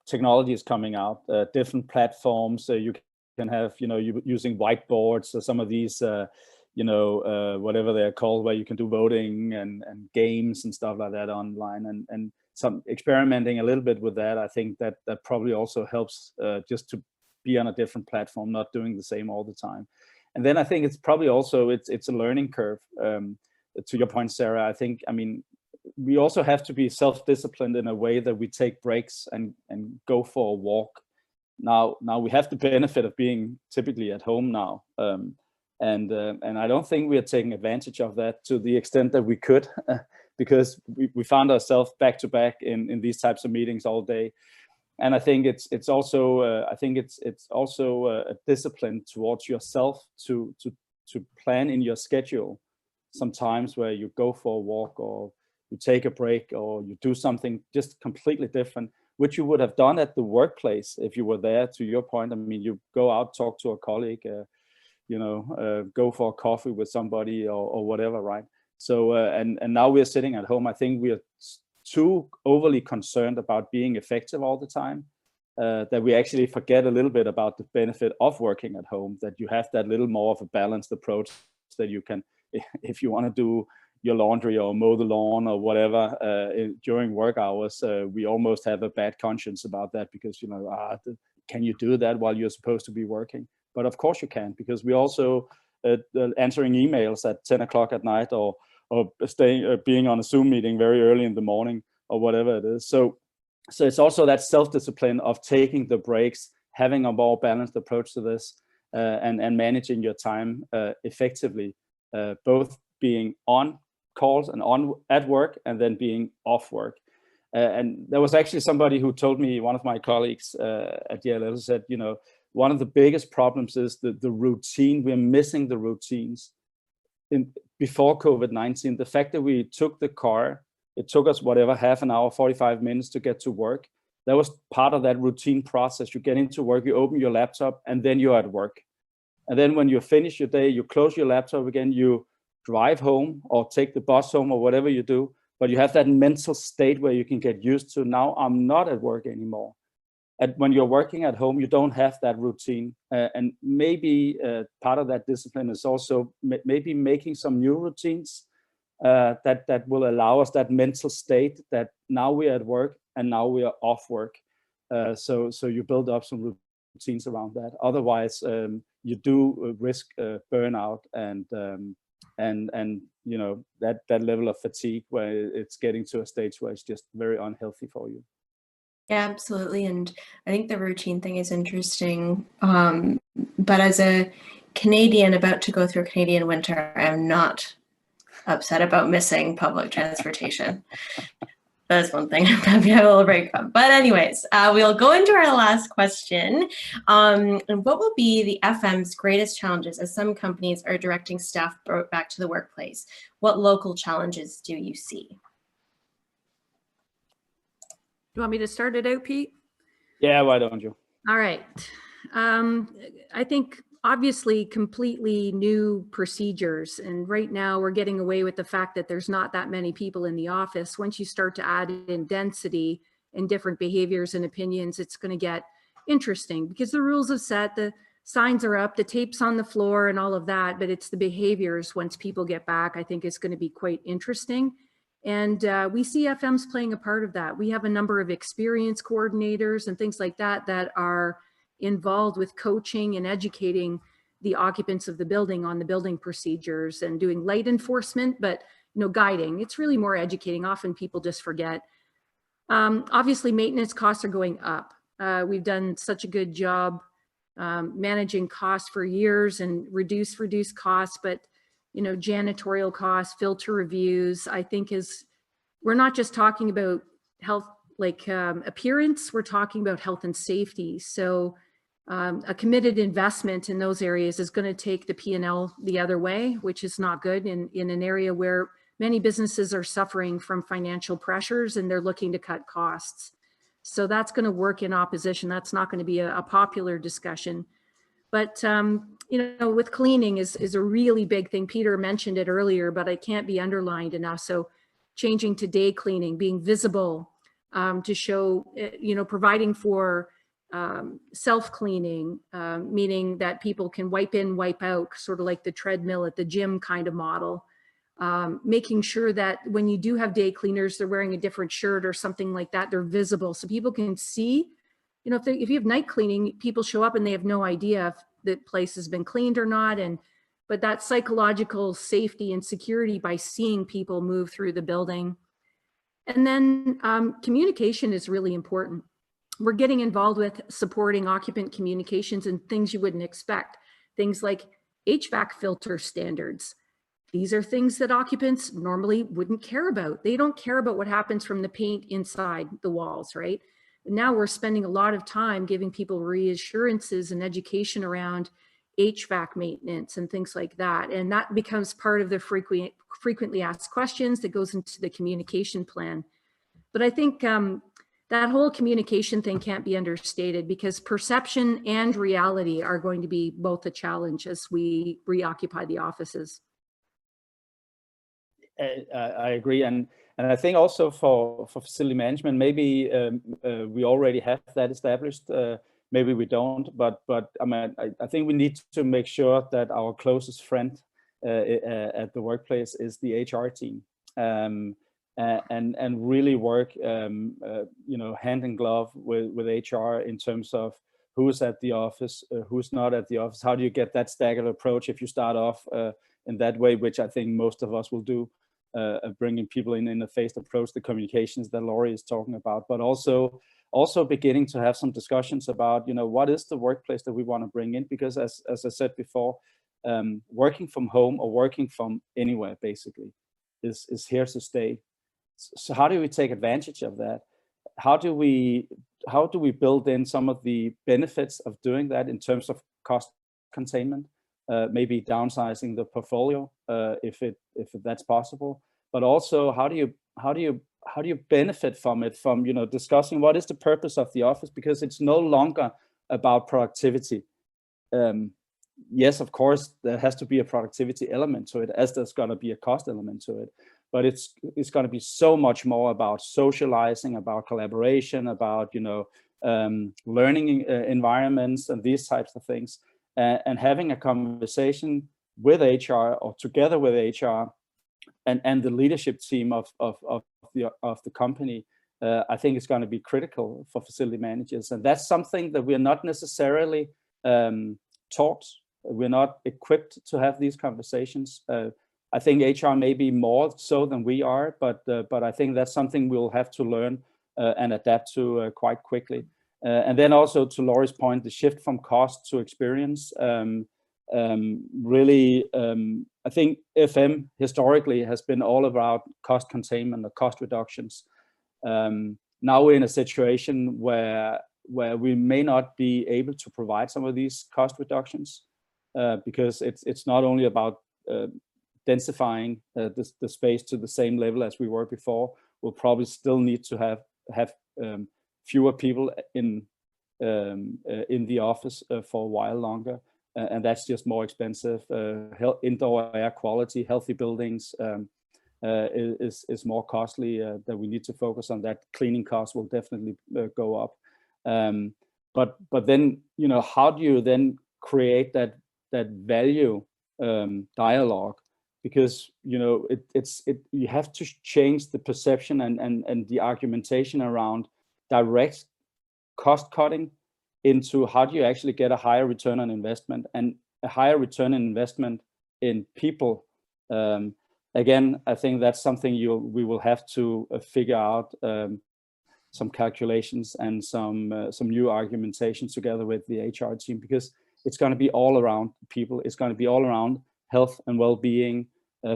technology is coming out, different platforms. You can have, you know, using whiteboards or some of these, whatever they're called, where you can do voting and games and stuff like that online, and some experimenting a little bit with that. I think that probably also helps just to be on a different platform, not doing the same all the time. And then I think it's probably also, it's a learning curve. To your point, Sarah, I think, I mean, we also have to be self-disciplined in a way that we take breaks and go for a walk. Now we have the benefit of being typically at home now. And I don't think we are taking advantage of that to the extent that we could, because we found ourselves back to back in these types of meetings all day. And I think it's also a discipline towards yourself to plan in your schedule sometimes where you go for a walk, or you take a break, or you do something just completely different, which you would have done at the workplace if you were there. To your point, I mean, you go out, talk to a colleague, go for a coffee with somebody or whatever, right? So and now we're sitting at home. I think we are too overly concerned about being effective all the time, that we actually forget a little bit about the benefit of working at home, that you have that little more of a balanced approach, that you can, if you want to do your laundry or mow the lawn or whatever during work hours, we almost have a bad conscience about that, because, can you do that while you're supposed to be working? But of course you can, because we also answering emails at 10 o'clock at night, or being on a Zoom meeting very early in the morning, or whatever it is. So it's also that self-discipline of taking the breaks, having a more balanced approach to this, and managing your time effectively, both being on calls and on at work, and then being off work. And there was actually somebody who told me, one of my colleagues at DLL said, one of the biggest problems is the routine. We're missing the routines. Before COVID-19, the fact that we took the car, it took us whatever, half an hour, 45 minutes to get to work. That was part of that routine process. You get into work, you open your laptop, and then you're at work. And then when you finish your day, you close your laptop again, you drive home or take the bus home or whatever you do, but you have that mental state where you can get used to, now I'm not at work anymore. And when you're working at home, you don't have that routine. And maybe part of that discipline is also maybe making some new routines that will allow us that mental state that now we're at work and now we are off work. So you build up some routines around that. Otherwise, you do risk burnout and you know, that level of fatigue where it's getting to a stage where it's just very unhealthy for you. Yeah, absolutely. And I think the routine thing is interesting. But as a Canadian about to go through a Canadian winter, I'm not upset about missing public transportation. That's one thing I'm happy to have a little break from. But anyways, we'll go into our last question. And what will be the FM's greatest challenges as some companies are directing staff back to the workplace? What local challenges do you see? You want me to start it out, Pete? Yeah, why don't you? All right. I think obviously completely new procedures. And right now we're getting away with the fact that there's not that many people in the office. Once you start to add in density and different behaviors and opinions, it's going to get interesting because the rules are set, the signs are up, the tape's on the floor and all of that, but it's the behaviors once people get back, I think is going to be quite interesting. And we see FMs playing a part of that. We have a number of experience coordinators and things like that that are involved with coaching and educating the occupants of the building on the building procedures and doing light enforcement, but guiding. It's really more educating. Often people just forget. Obviously, maintenance costs are going up. We've done such a good job managing costs for years and reduce costs, but janitorial costs, filter reviews, I think we're not just talking about health, like appearance, we're talking about health and safety. So a committed investment in those areas is going to take the P&L the other way, which is not good in an area where many businesses are suffering from financial pressures and they're looking to cut costs. So that's going to work in opposition. That's not going to be a popular discussion. But, with cleaning is a really big thing. Peter mentioned it earlier, but it can't be underlined enough. So changing to day cleaning, being visible to show, providing for self-cleaning, meaning that people can wipe in, wipe out, sort of like the treadmill at the gym kind of model. Making sure that when you do have day cleaners, they're wearing a different shirt or something like that, they're visible so people can see. If you have night cleaning, people show up and they have no idea if the place has been cleaned or not. But that psychological safety and security by seeing people move through the building. And then communication is really important. We're getting involved with supporting occupant communications and things you wouldn't expect. Things like HVAC filter standards. These are things that occupants normally wouldn't care about. They don't care about what happens from the paint inside the walls, right? Now we're spending a lot of time giving people reassurances and education around HVAC maintenance and things like that. And that becomes part of the frequently asked questions that goes into the communication plan. But I think that whole communication thing can't be understated because perception and reality are going to be both a challenge as we reoccupy the offices. I agree. And I think also for facility management, maybe we already have that established. Maybe we don't, but I mean, I think we need to make sure that our closest friend at the workplace is the HR team, and really work, hand in glove with HR in terms of who's at the office, who's not at the office. How do you get that staggered approach if you start off in that way, which I think most of us will do. Bringing people in a phased approach, the communications that Laurie is talking about, but also beginning to have some discussions about, what is the workplace that we want to bring in? Because as I said before, working from home or working from anywhere basically is here to stay. So how do we take advantage of that? How do we build in some of the benefits of doing that in terms of cost containment? Maybe downsizing the portfolio if that's possible, but also how do you benefit from it? From discussing what is the purpose of the office, because it's no longer about productivity. Yes, of course, there has to be a productivity element to it, as there's going to be a cost element to it. But it's going to be so much more about socializing, about collaboration, about learning environments and these types of things. And having a conversation with HR or together with HR and the leadership team of the company I think is going to be critical for facility managers. And that's something that we're not necessarily taught. We're not equipped to have these conversations. I think HR may be more so than we are, but I think that's something we'll have to learn and adapt to quite quickly. And then also to Laurie's point, the shift from cost to experience. Really, I think FM historically has been all about cost containment or cost reductions. Now we're in a situation where we may not be able to provide some of these cost reductions because it's not only about densifying the space to the same level as we were before. We'll probably still need to have fewer people in the office for a while longer, and that's just more expensive. Indoor air quality, healthy buildings is more costly. That we need to focus on that. Cleaning costs will definitely go up. But then, you know, how do you then create that value dialogue? Because, you know, you have to change the perception and the argumentation around direct cost cutting into how do you actually get a higher return on investment, and a higher return on investment in people. Again, I think that's something we will have to figure out some calculations and some new argumentation together with the HR team, because it's going to be all around people. It's going to be all around health and well-being,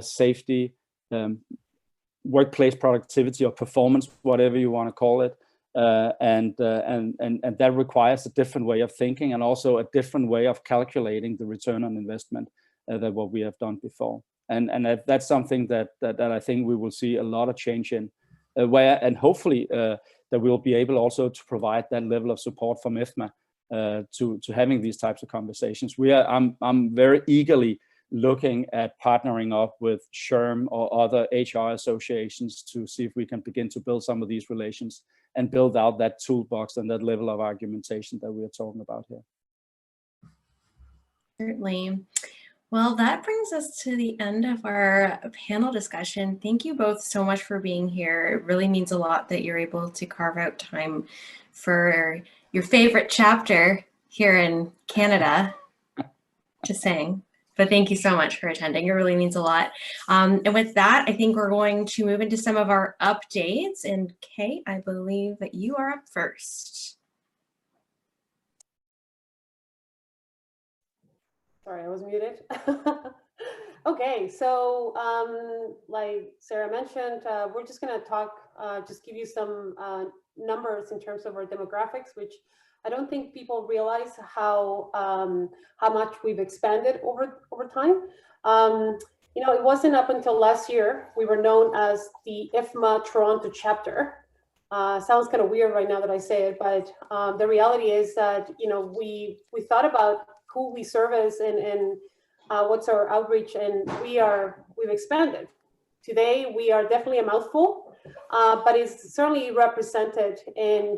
safety, workplace productivity or performance, whatever you want to call it. And that requires a different way of thinking, and also a different way of calculating the return on investment than what we have done before. And that's something that I think we will see a lot of change in, and hopefully that we'll be able also to provide that level of support from IFMA to having these types of conversations. I'm very eagerly looking at partnering up with SHRM or other HR associations to see if we can begin to build some of these relations and build out that toolbox and that level of argumentation that we are talking about here. Certainly. Well, that brings us to the end of our panel discussion. Thank you both so much for being here. It really means a lot that you're able to carve out time for your favorite chapter here in Canada, just saying. But thank you so much for attending. It really means a lot. And with that, I think we're going to move into some of our updates. And Kay, I believe that you are up first. Sorry, I was muted. Okay, so like Sarah mentioned, we're just going to talk, just give you some numbers in terms of our demographics, which I don't think people realize how much we've expanded over time. You know, it wasn't up until last year we were known as the IFMA Toronto chapter. Sounds kind of weird right now that I say it, but the reality is that, you know, we thought about who we service and what's our outreach, and we've expanded. Today we are definitely a mouthful, but it's certainly represented in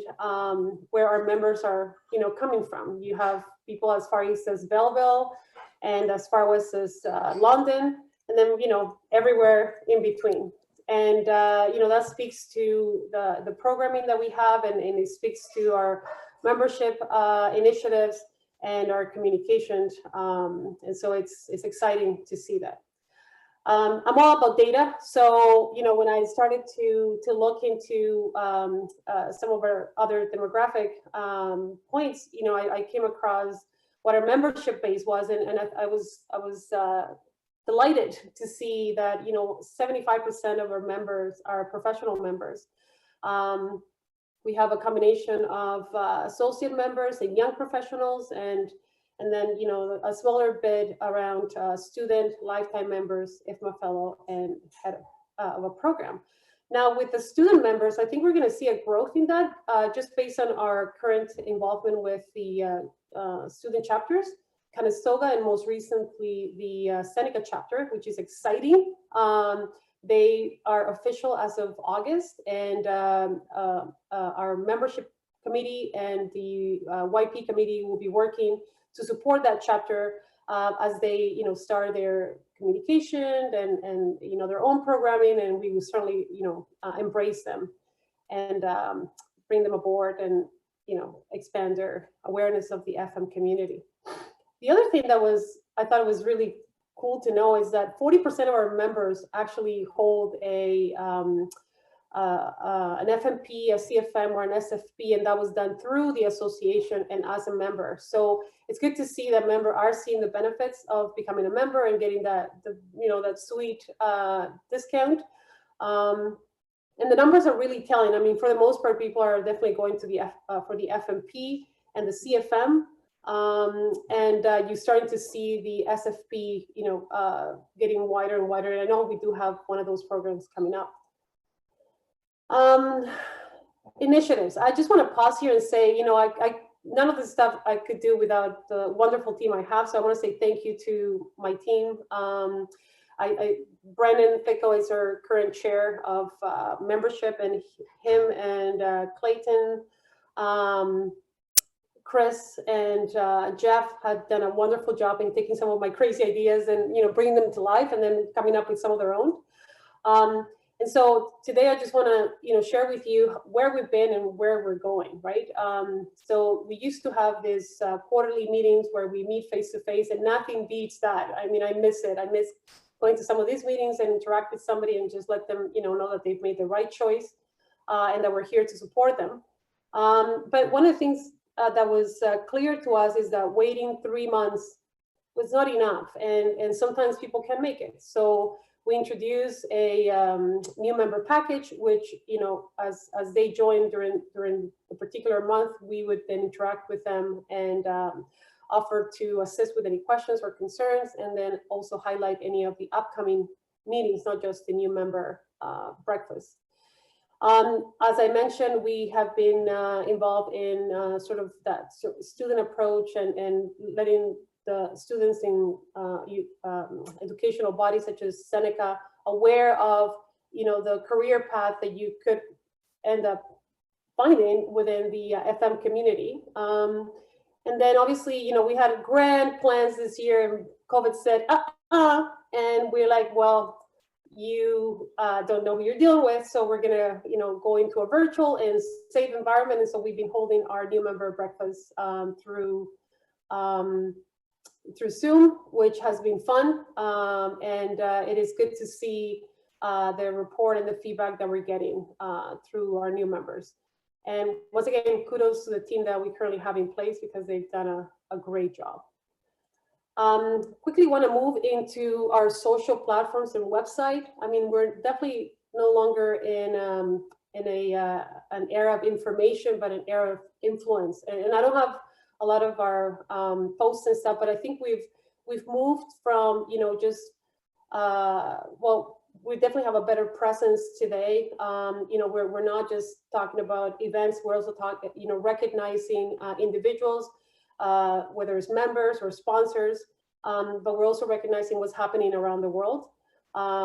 where our members are, you know, coming from. You have people as far east as Belleville and as far west as London, and then, you know, everywhere in between. And you know, that speaks to the programming that we have, and it speaks to our membership initiatives and our communications. And so it's exciting to see that. I'm all about data. So, you know, when I started to look into some of our other demographic points, you know, I came across what our membership base was, and I was delighted to see that, you know, 75% of our members are professional members. We have a combination of associate members and young professionals, and then, you know, a smaller bit around student, lifetime members, IFMA fellow, and head of a program. Now, with the student members, I think we're going to see a growth in that just based on our current involvement with the student chapters, Conestoga, and most recently the Seneca chapter, which is exciting. They are official as of August, and our membership committee and the YP committee will be working to support that chapter as they, you know, start their communication and you know, their own programming, and we will certainly, you know, embrace them. and bring them aboard and, expand their awareness of the FM community. The other thing that I thought was really cool to know is that 40% of our members actually hold an FMP, a CFM, or an SFP, and that was done through the association and as a member. So it's good to see that members are seeing the benefits of becoming a member and getting that sweet discount. And the numbers are really telling. I mean, for the most part, people are definitely going to for the FMP and the CFM. And you're starting to see the SFP, getting wider and wider. And I know we do have one of those programs coming up. Initiatives. I just want to pause here and say, none of this stuff I could do without the wonderful team I have. So I want to say thank you to my team. Brendan Fico is our current chair of membership, and him and Clayton, Chris, and Jeff had done a wonderful job in taking some of my crazy ideas and bringing them to life, and then coming up with some of their own. And so today I just want to share with you where we've been and where we're going, right? So we used to have these quarterly meetings where we meet face to face, and nothing beats that. I mean, I miss it. I miss going to some of these meetings and interact with somebody and just let them know that they've made the right choice and that we're here to support them. But one of the things that was clear to us is that waiting 3 months was not enough, and sometimes people can make it. So we introduced a new member package, which as they join during a particular month, we would then interact with them and offer to assist with any questions or concerns, and then also highlight any of the upcoming meetings, not just the new member breakfast. As I mentioned, we have been involved in sort of that student approach and letting the students in educational bodies such as Seneca aware of the career path that you could end up finding within the FM community. And then obviously, we had grand plans this year, and COVID said, and we're like, well, you don't know who you're dealing with, so we're gonna, go into a virtual and safe environment. And so we've been holding our new member breakfast through Zoom, which has been fun, and it is good to see the report and the feedback that we're getting through our new members. And once again, kudos to the team that we currently have in place, because they've done a great job. Quickly want to move into our social platforms and website. I mean, we're definitely no longer in an era of information, but an era of influence. And I don't have a lot of our posts and stuff, but I think we've moved from just well, we definitely have a better presence today. We're not just talking about events. We're also talking, recognizing individuals, whether it's members or sponsors, but we're also recognizing what's happening around the world,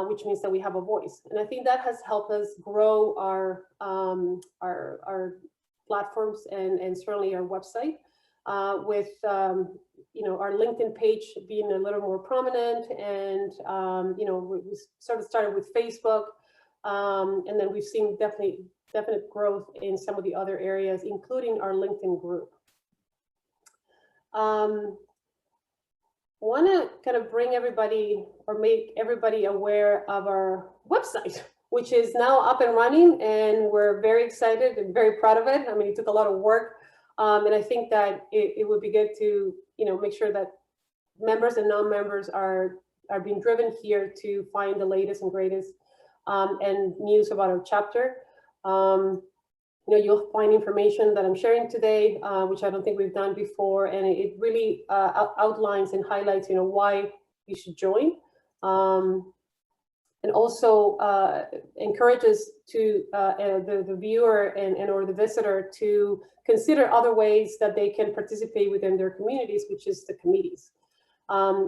which means that we have a voice. And I think that has helped us grow our platforms and certainly our website, with our LinkedIn page being a little more prominent, and we sort of started with Facebook, and then we've seen definite growth in some of the other areas, including our LinkedIn group. Want to kind of bring everybody or make everybody aware of our website, which is now up and running, and we're very excited and very proud of it. I mean, it took a lot of work, and I think that it would be good to make sure that members and non-members are being driven here to find the latest and greatest and news about our chapter. You'll find information that I'm sharing today, which I don't think we've done before, and it really outlines and highlights, why you should join, and also encourages to the viewer and or the visitor to consider other ways that they can participate within their communities, which is the committees.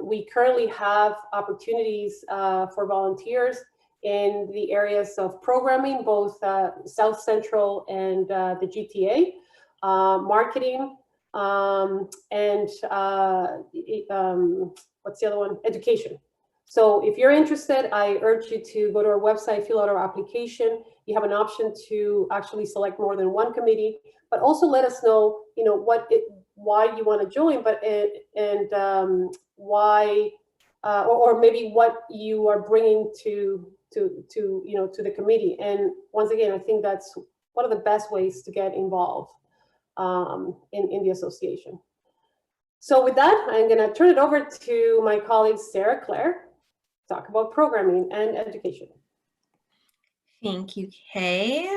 We currently have opportunities for volunteers in the areas of programming, both South Central and the GTA, marketing, and what's the other one? Education. So if you're interested, I urge you to go to our website, fill out our application, You have an option to actually select more than one committee, but also let us know, why you want to join, why, or maybe what you are bringing to the committee. And once again, I think that's one of the best ways to get involved in the association. So with that, I'm going to turn it over to my colleague Sarah Claire to talk about programming and education. Thank you, Kay.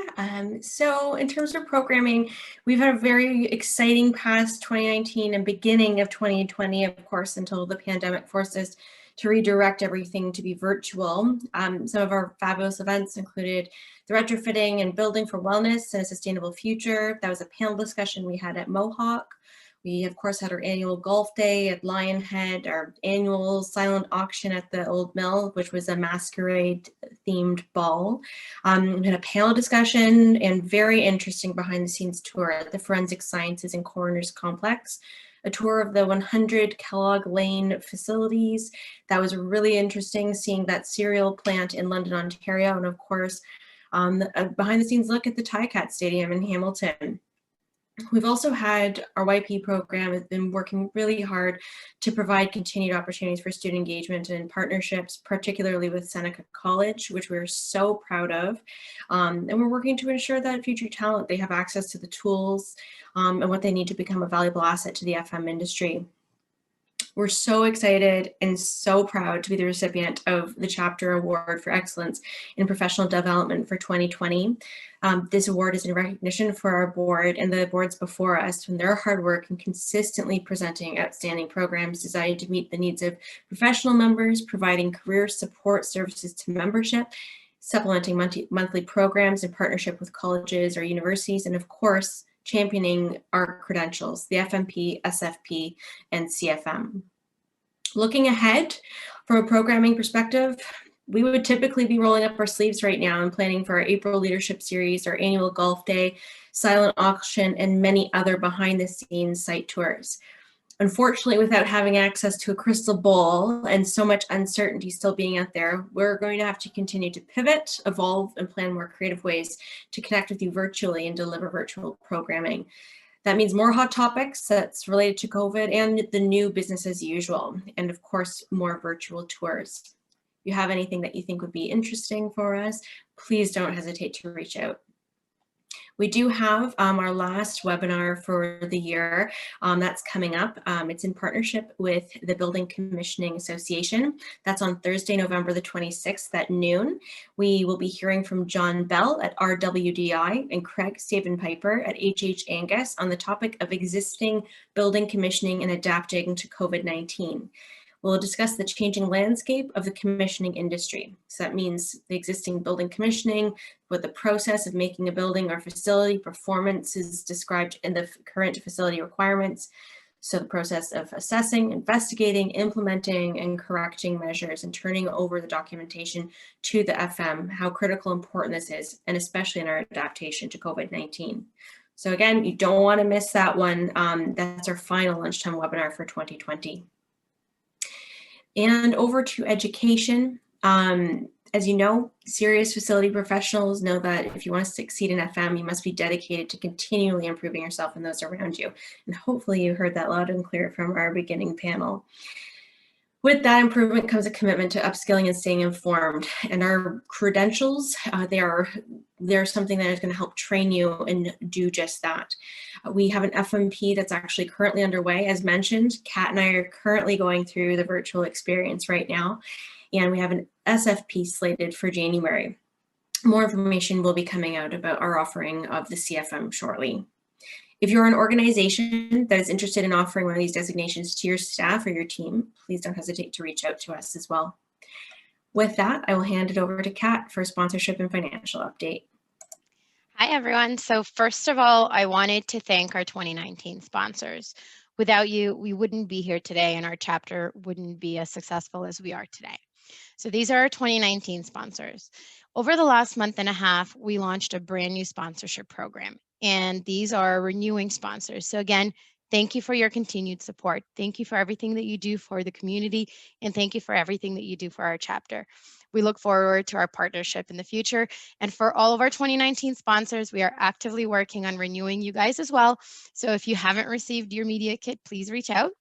So in terms of programming, we've had a very exciting past 2019 and beginning of 2020, of course, until the pandemic forced us to redirect everything to be virtual. Some of our fabulous events included the retrofitting and building for wellness and a sustainable future. That was a panel discussion we had at Mohawk. We, of course, had our annual golf day at Lionhead, our annual silent auction at the Old Mill, which was a masquerade themed ball. We had a panel discussion and very interesting behind the scenes tour at the Forensic Sciences and Coroners Complex, a tour of the 100 Kellogg Lane facilities. That was really interesting, seeing that cereal plant in London, Ontario, and of course, a behind the scenes look at the Etiquette Stadium in Hamilton. We've also had our YP program has been working really hard to provide continued opportunities for student engagement and partnerships, particularly with Seneca College, which we're so proud of. And we're working to ensure that future talent, they have access to the tools and what they need to become a valuable asset to the FM industry. We're so excited and so proud to be the recipient of the Chapter Award for Excellence in Professional Development for 2020. This award is in recognition for our board and the boards before us and their hard work in consistently presenting outstanding programs designed to meet the needs of professional members, providing career support services to membership, supplementing monthly programs in partnership with colleges or universities, and of course, championing our credentials, the FMP, SFP, and CFM. Looking ahead, from a programming perspective, we would typically be rolling up our sleeves right now and planning for our April Leadership Series, our annual golf day, silent auction, and many other behind the scenes site tours. Unfortunately, without having access to a crystal ball and so much uncertainty still being out there, we're going to have to continue to pivot, evolve, and plan more creative ways to connect with you virtually and deliver virtual programming. That means more hot topics that's related to COVID and the new business as usual, and of course, more virtual tours. If you have anything that you think would be interesting for us, please don't hesitate to reach out. We do have our last webinar for the year that's coming up. It's in partnership with the Building Commissioning Association. That's on Thursday, November the 26th at noon. We will be hearing from John Bell at RWDI and Craig Staven-Piper at HH Angus on the topic of existing building commissioning and adapting to COVID-19. We'll discuss the changing landscape of the commissioning industry. So that means the existing building commissioning, what the process of making a building or facility performance is described in the current facility requirements. So the process of assessing, investigating, implementing, and correcting measures and turning over the documentation to the FM, how critical and important this is, and especially in our adaptation to COVID-19. So again, you don't want to miss that one. That's our final lunchtime webinar for 2020. And over to education. As you know, serious facility professionals know that if you want to succeed in FM, you must be dedicated to continually improving yourself and those around you. And hopefully you heard that loud and clear from our beginning panel. With that improvement comes a commitment to upskilling and staying informed. And our credentials, they're something that is going to help train you and do just that. We have an FMP that's actually currently underway. As mentioned, Kat and I are currently going through the virtual experience right now. And we have an SFP slated for January. More information will be coming out about our offering of the CFM shortly. If you're an organization that is interested in offering one of these designations to your staff or your team, please don't hesitate to reach out to us as well. With that, I will hand it over to Kat for a sponsorship and financial update. Hi, everyone. So first of all, I wanted to thank our 2019 sponsors. Without you, we wouldn't be here today and our chapter wouldn't be as successful as we are today. So these are our 2019 sponsors. Over the last month and a half, we launched a brand new sponsorship program, and these are renewing sponsors. So again, thank you for your continued support. Thank you for everything that you do for the community, and thank you for everything that you do for our chapter. We look forward to our partnership in the future. And for all of our 2019 sponsors, we are actively working on renewing you guys as well. So if you haven't received your media kit, please reach out.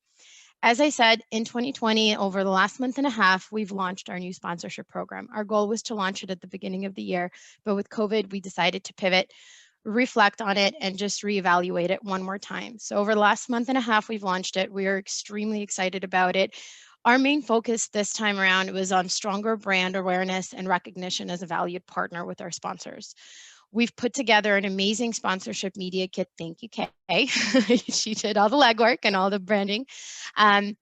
As I said, in 2020, over the last month and a half, we've launched our new sponsorship program. Our goal was to launch it at the beginning of the year, but with COVID, we decided to pivot, reflect on it, and just reevaluate it one more time. So over the last month and a half, we've launched it. We are extremely excited about it. Our main focus this time around was on stronger brand awareness and recognition as a valued partner with our sponsors. We've put together an amazing sponsorship media kit. Thank you, Kay. She did all the legwork and all the branding. So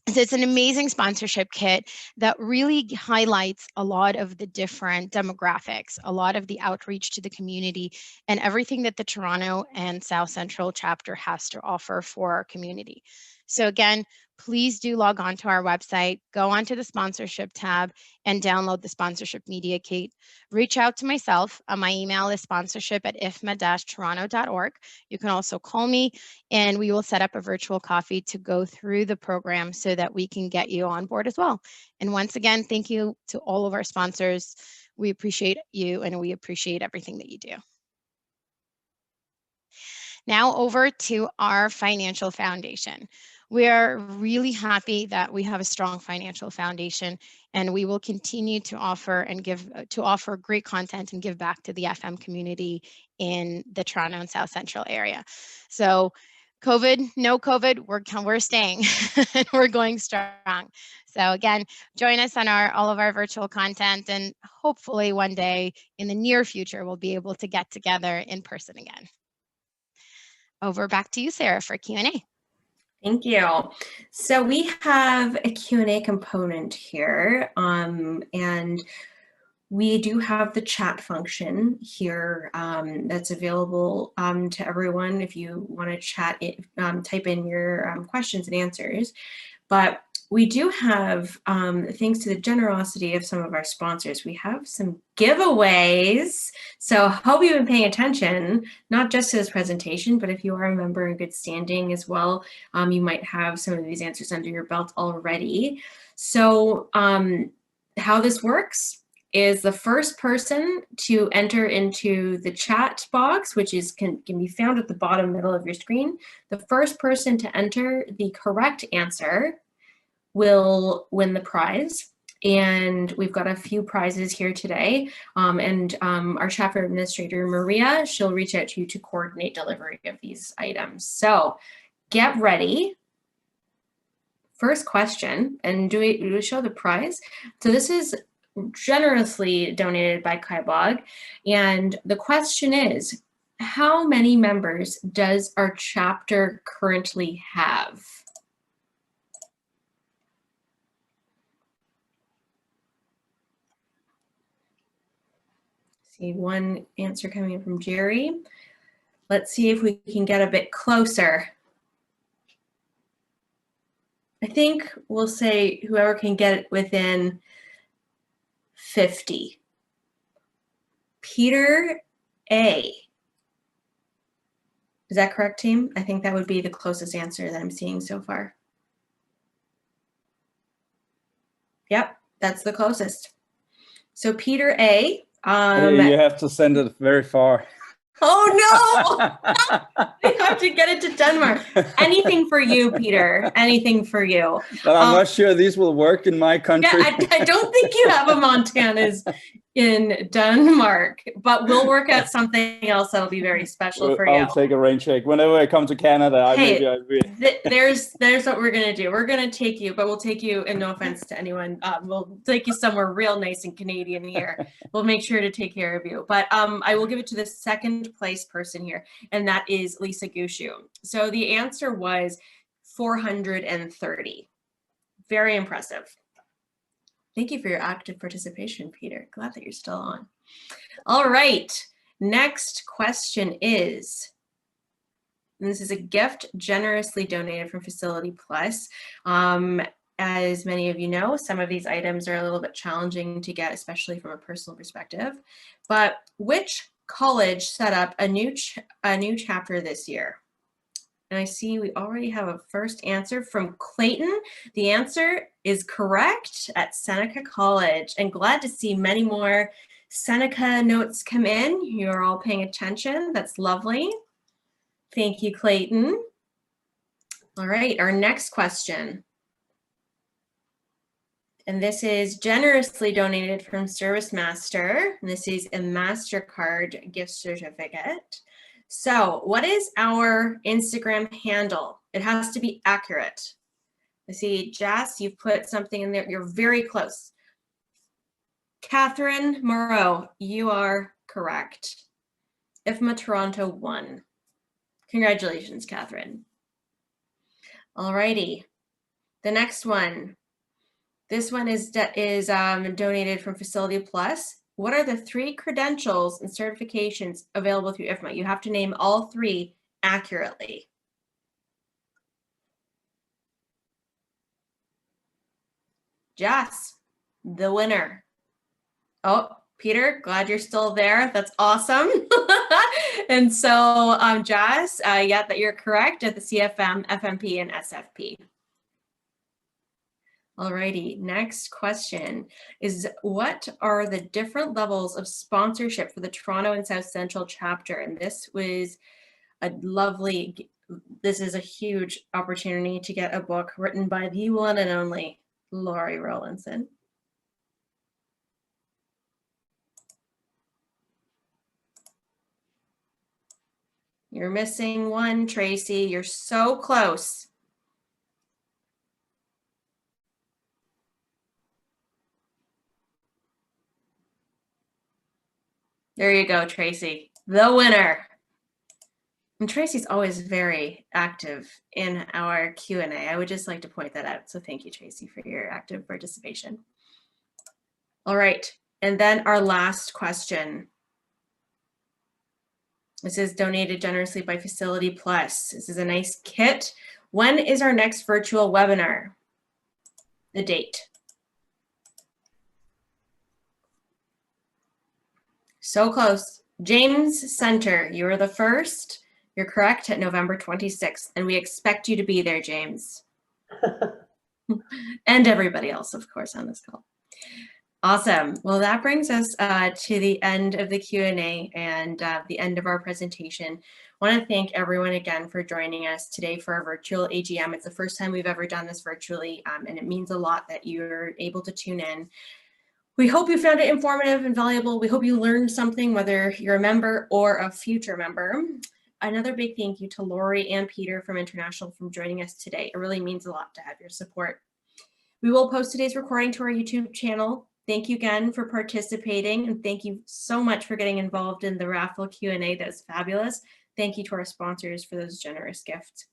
it's an amazing sponsorship kit that really highlights a lot of the different demographics, a lot of the outreach to the community, and everything that the Toronto and South Central chapter has to offer for our community. So again, please do log on to our website, go onto the sponsorship tab, and download the sponsorship media kit. Reach out to myself. My email is sponsorship@ifma-toronto.org. You can also call me, and we will set up a virtual coffee to go through the program so that we can get you on board as well. And once again, thank you to all of our sponsors. We appreciate you, and we appreciate everything that you do. Now over to our financial foundation. We are really happy that we have a strong financial foundation, and we will continue to offer great content and give back to the FM community in the Toronto and South Central area. So COVID, no COVID, we're staying and we're going strong. So again, join us on all of our virtual content, and hopefully one day in the near future, we'll be able to get together in person again. Over back to you, Sarah, for Q&A. Thank you. So we have a Q&A component here, and we do have the chat function here that's available to everyone if you want to chat, type in your questions and answers. But we do have, thanks to the generosity of some of our sponsors, we have some giveaways. So hope you've been paying attention, not just to this presentation, but if you are a member in good standing as well, you might have some of these answers under your belt already. So how this works is the first person to enter into the chat box, which can be found at the bottom middle of your screen. The first person to enter the correct answer will win the prize. And we've got a few prizes here today. Our chapter administrator, Maria, she'll reach out to you to coordinate delivery of these items. So get ready. First question, and do we show the prize? So this is generously donated by Kaiblog. And the question is, how many members does our chapter currently have? See one answer coming in from Jerry. Let's see if we can get a bit closer. I think we'll say whoever can get it within 50. Peter A. Is that correct, team? I think that would be the closest answer that I'm seeing so far. Yep, that's the closest. So Peter A. You have to send it very far. Oh no! You have to get it to Denmark. Anything for you, Peter. Anything for you. But I'm not sure these will work in my country. Yeah, I don't think you have a Montana's in Denmark, but we'll work out something else that'll be very special for you. I'll take a rain check. Whenever I come to Canada, there's what we're going to do. We're going to take you, but we'll take you, and no offense to anyone, we'll take you somewhere real nice and Canadian here. We'll make sure to take care of you. But I will give it to the second place person here, and that is Lisa Gushu. So the answer was 430. Very impressive. Thank you for your active participation, Peter. Glad that you're still on. All right, next question is, and this is a gift generously donated from Facility Plus. As many of you know, some of these items are a little bit challenging to get, especially from a personal perspective. But which college set up a new chapter this year? And I see we already have a first answer from Clayton. The answer is correct at Seneca College. And glad to see many more Seneca notes come in. You're all paying attention. That's lovely. Thank you, Clayton. All right, our next question. And this is generously donated from Service Master. And this is a MasterCard gift certificate. So what is our Instagram handle? It has to be accurate. I see, Jess, you've put something in there. You're very close. Catherine Moreau, you are correct. IFMA Toronto 1. Congratulations, Catherine. All righty. The next one. This one is donated from Facility Plus. What are the 3 credentials and certifications available through IFMA? You have to name all 3 accurately. Jess, the winner. Oh, Peter, glad you're still there. That's awesome. And so, Jess, yeah, that you're correct at the CFM, FMP, and SFP. Alrighty, next question is, what are the different levels of sponsorship for the Toronto and South Central chapter? And this was a lovely, this is a huge opportunity to get a book written by the one and only Laurie Rowlandson. You're missing one, Tracy. You're so close. There you go, Tracy, the winner. And Tracy's always very active in our Q&A. I would just like to point that out. So thank you, Tracy, for your active participation. All right, and then our last question. This is donated generously by Facility Plus. This is a nice kit. When is our next virtual webinar? The date. So close. James Center, you are the first. You're correct at November 26th, and we expect you to be there, James. And everybody else, of course, on this call. Awesome. Well, that brings us to the end of the Q&A and the end of our presentation. I want to thank everyone again for joining us today for our virtual AGM. It's the first time we've ever done this virtually, and it means a lot that you're able to tune in. We hope you found it informative and valuable. We hope you learned something, whether you're a member or a future member. Another big thank you to Laurie and Peter from International for joining us today. It really means a lot to have your support. We will post today's recording to our YouTube channel. Thank you again for participating, and thank you so much for getting involved in the raffle Q&A. That was fabulous. Thank you to our sponsors for those generous gifts.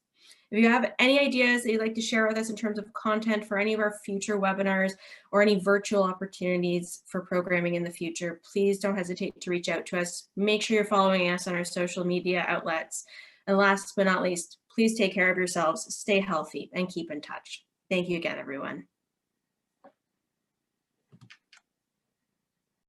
If you have any ideas that you'd like to share with us in terms of content for any of our future webinars or any virtual opportunities for programming in the future, please don't hesitate to reach out to us. Make sure you're following us on our social media outlets. And last but not least, please take care of yourselves, stay healthy, and keep in touch. Thank you again, everyone.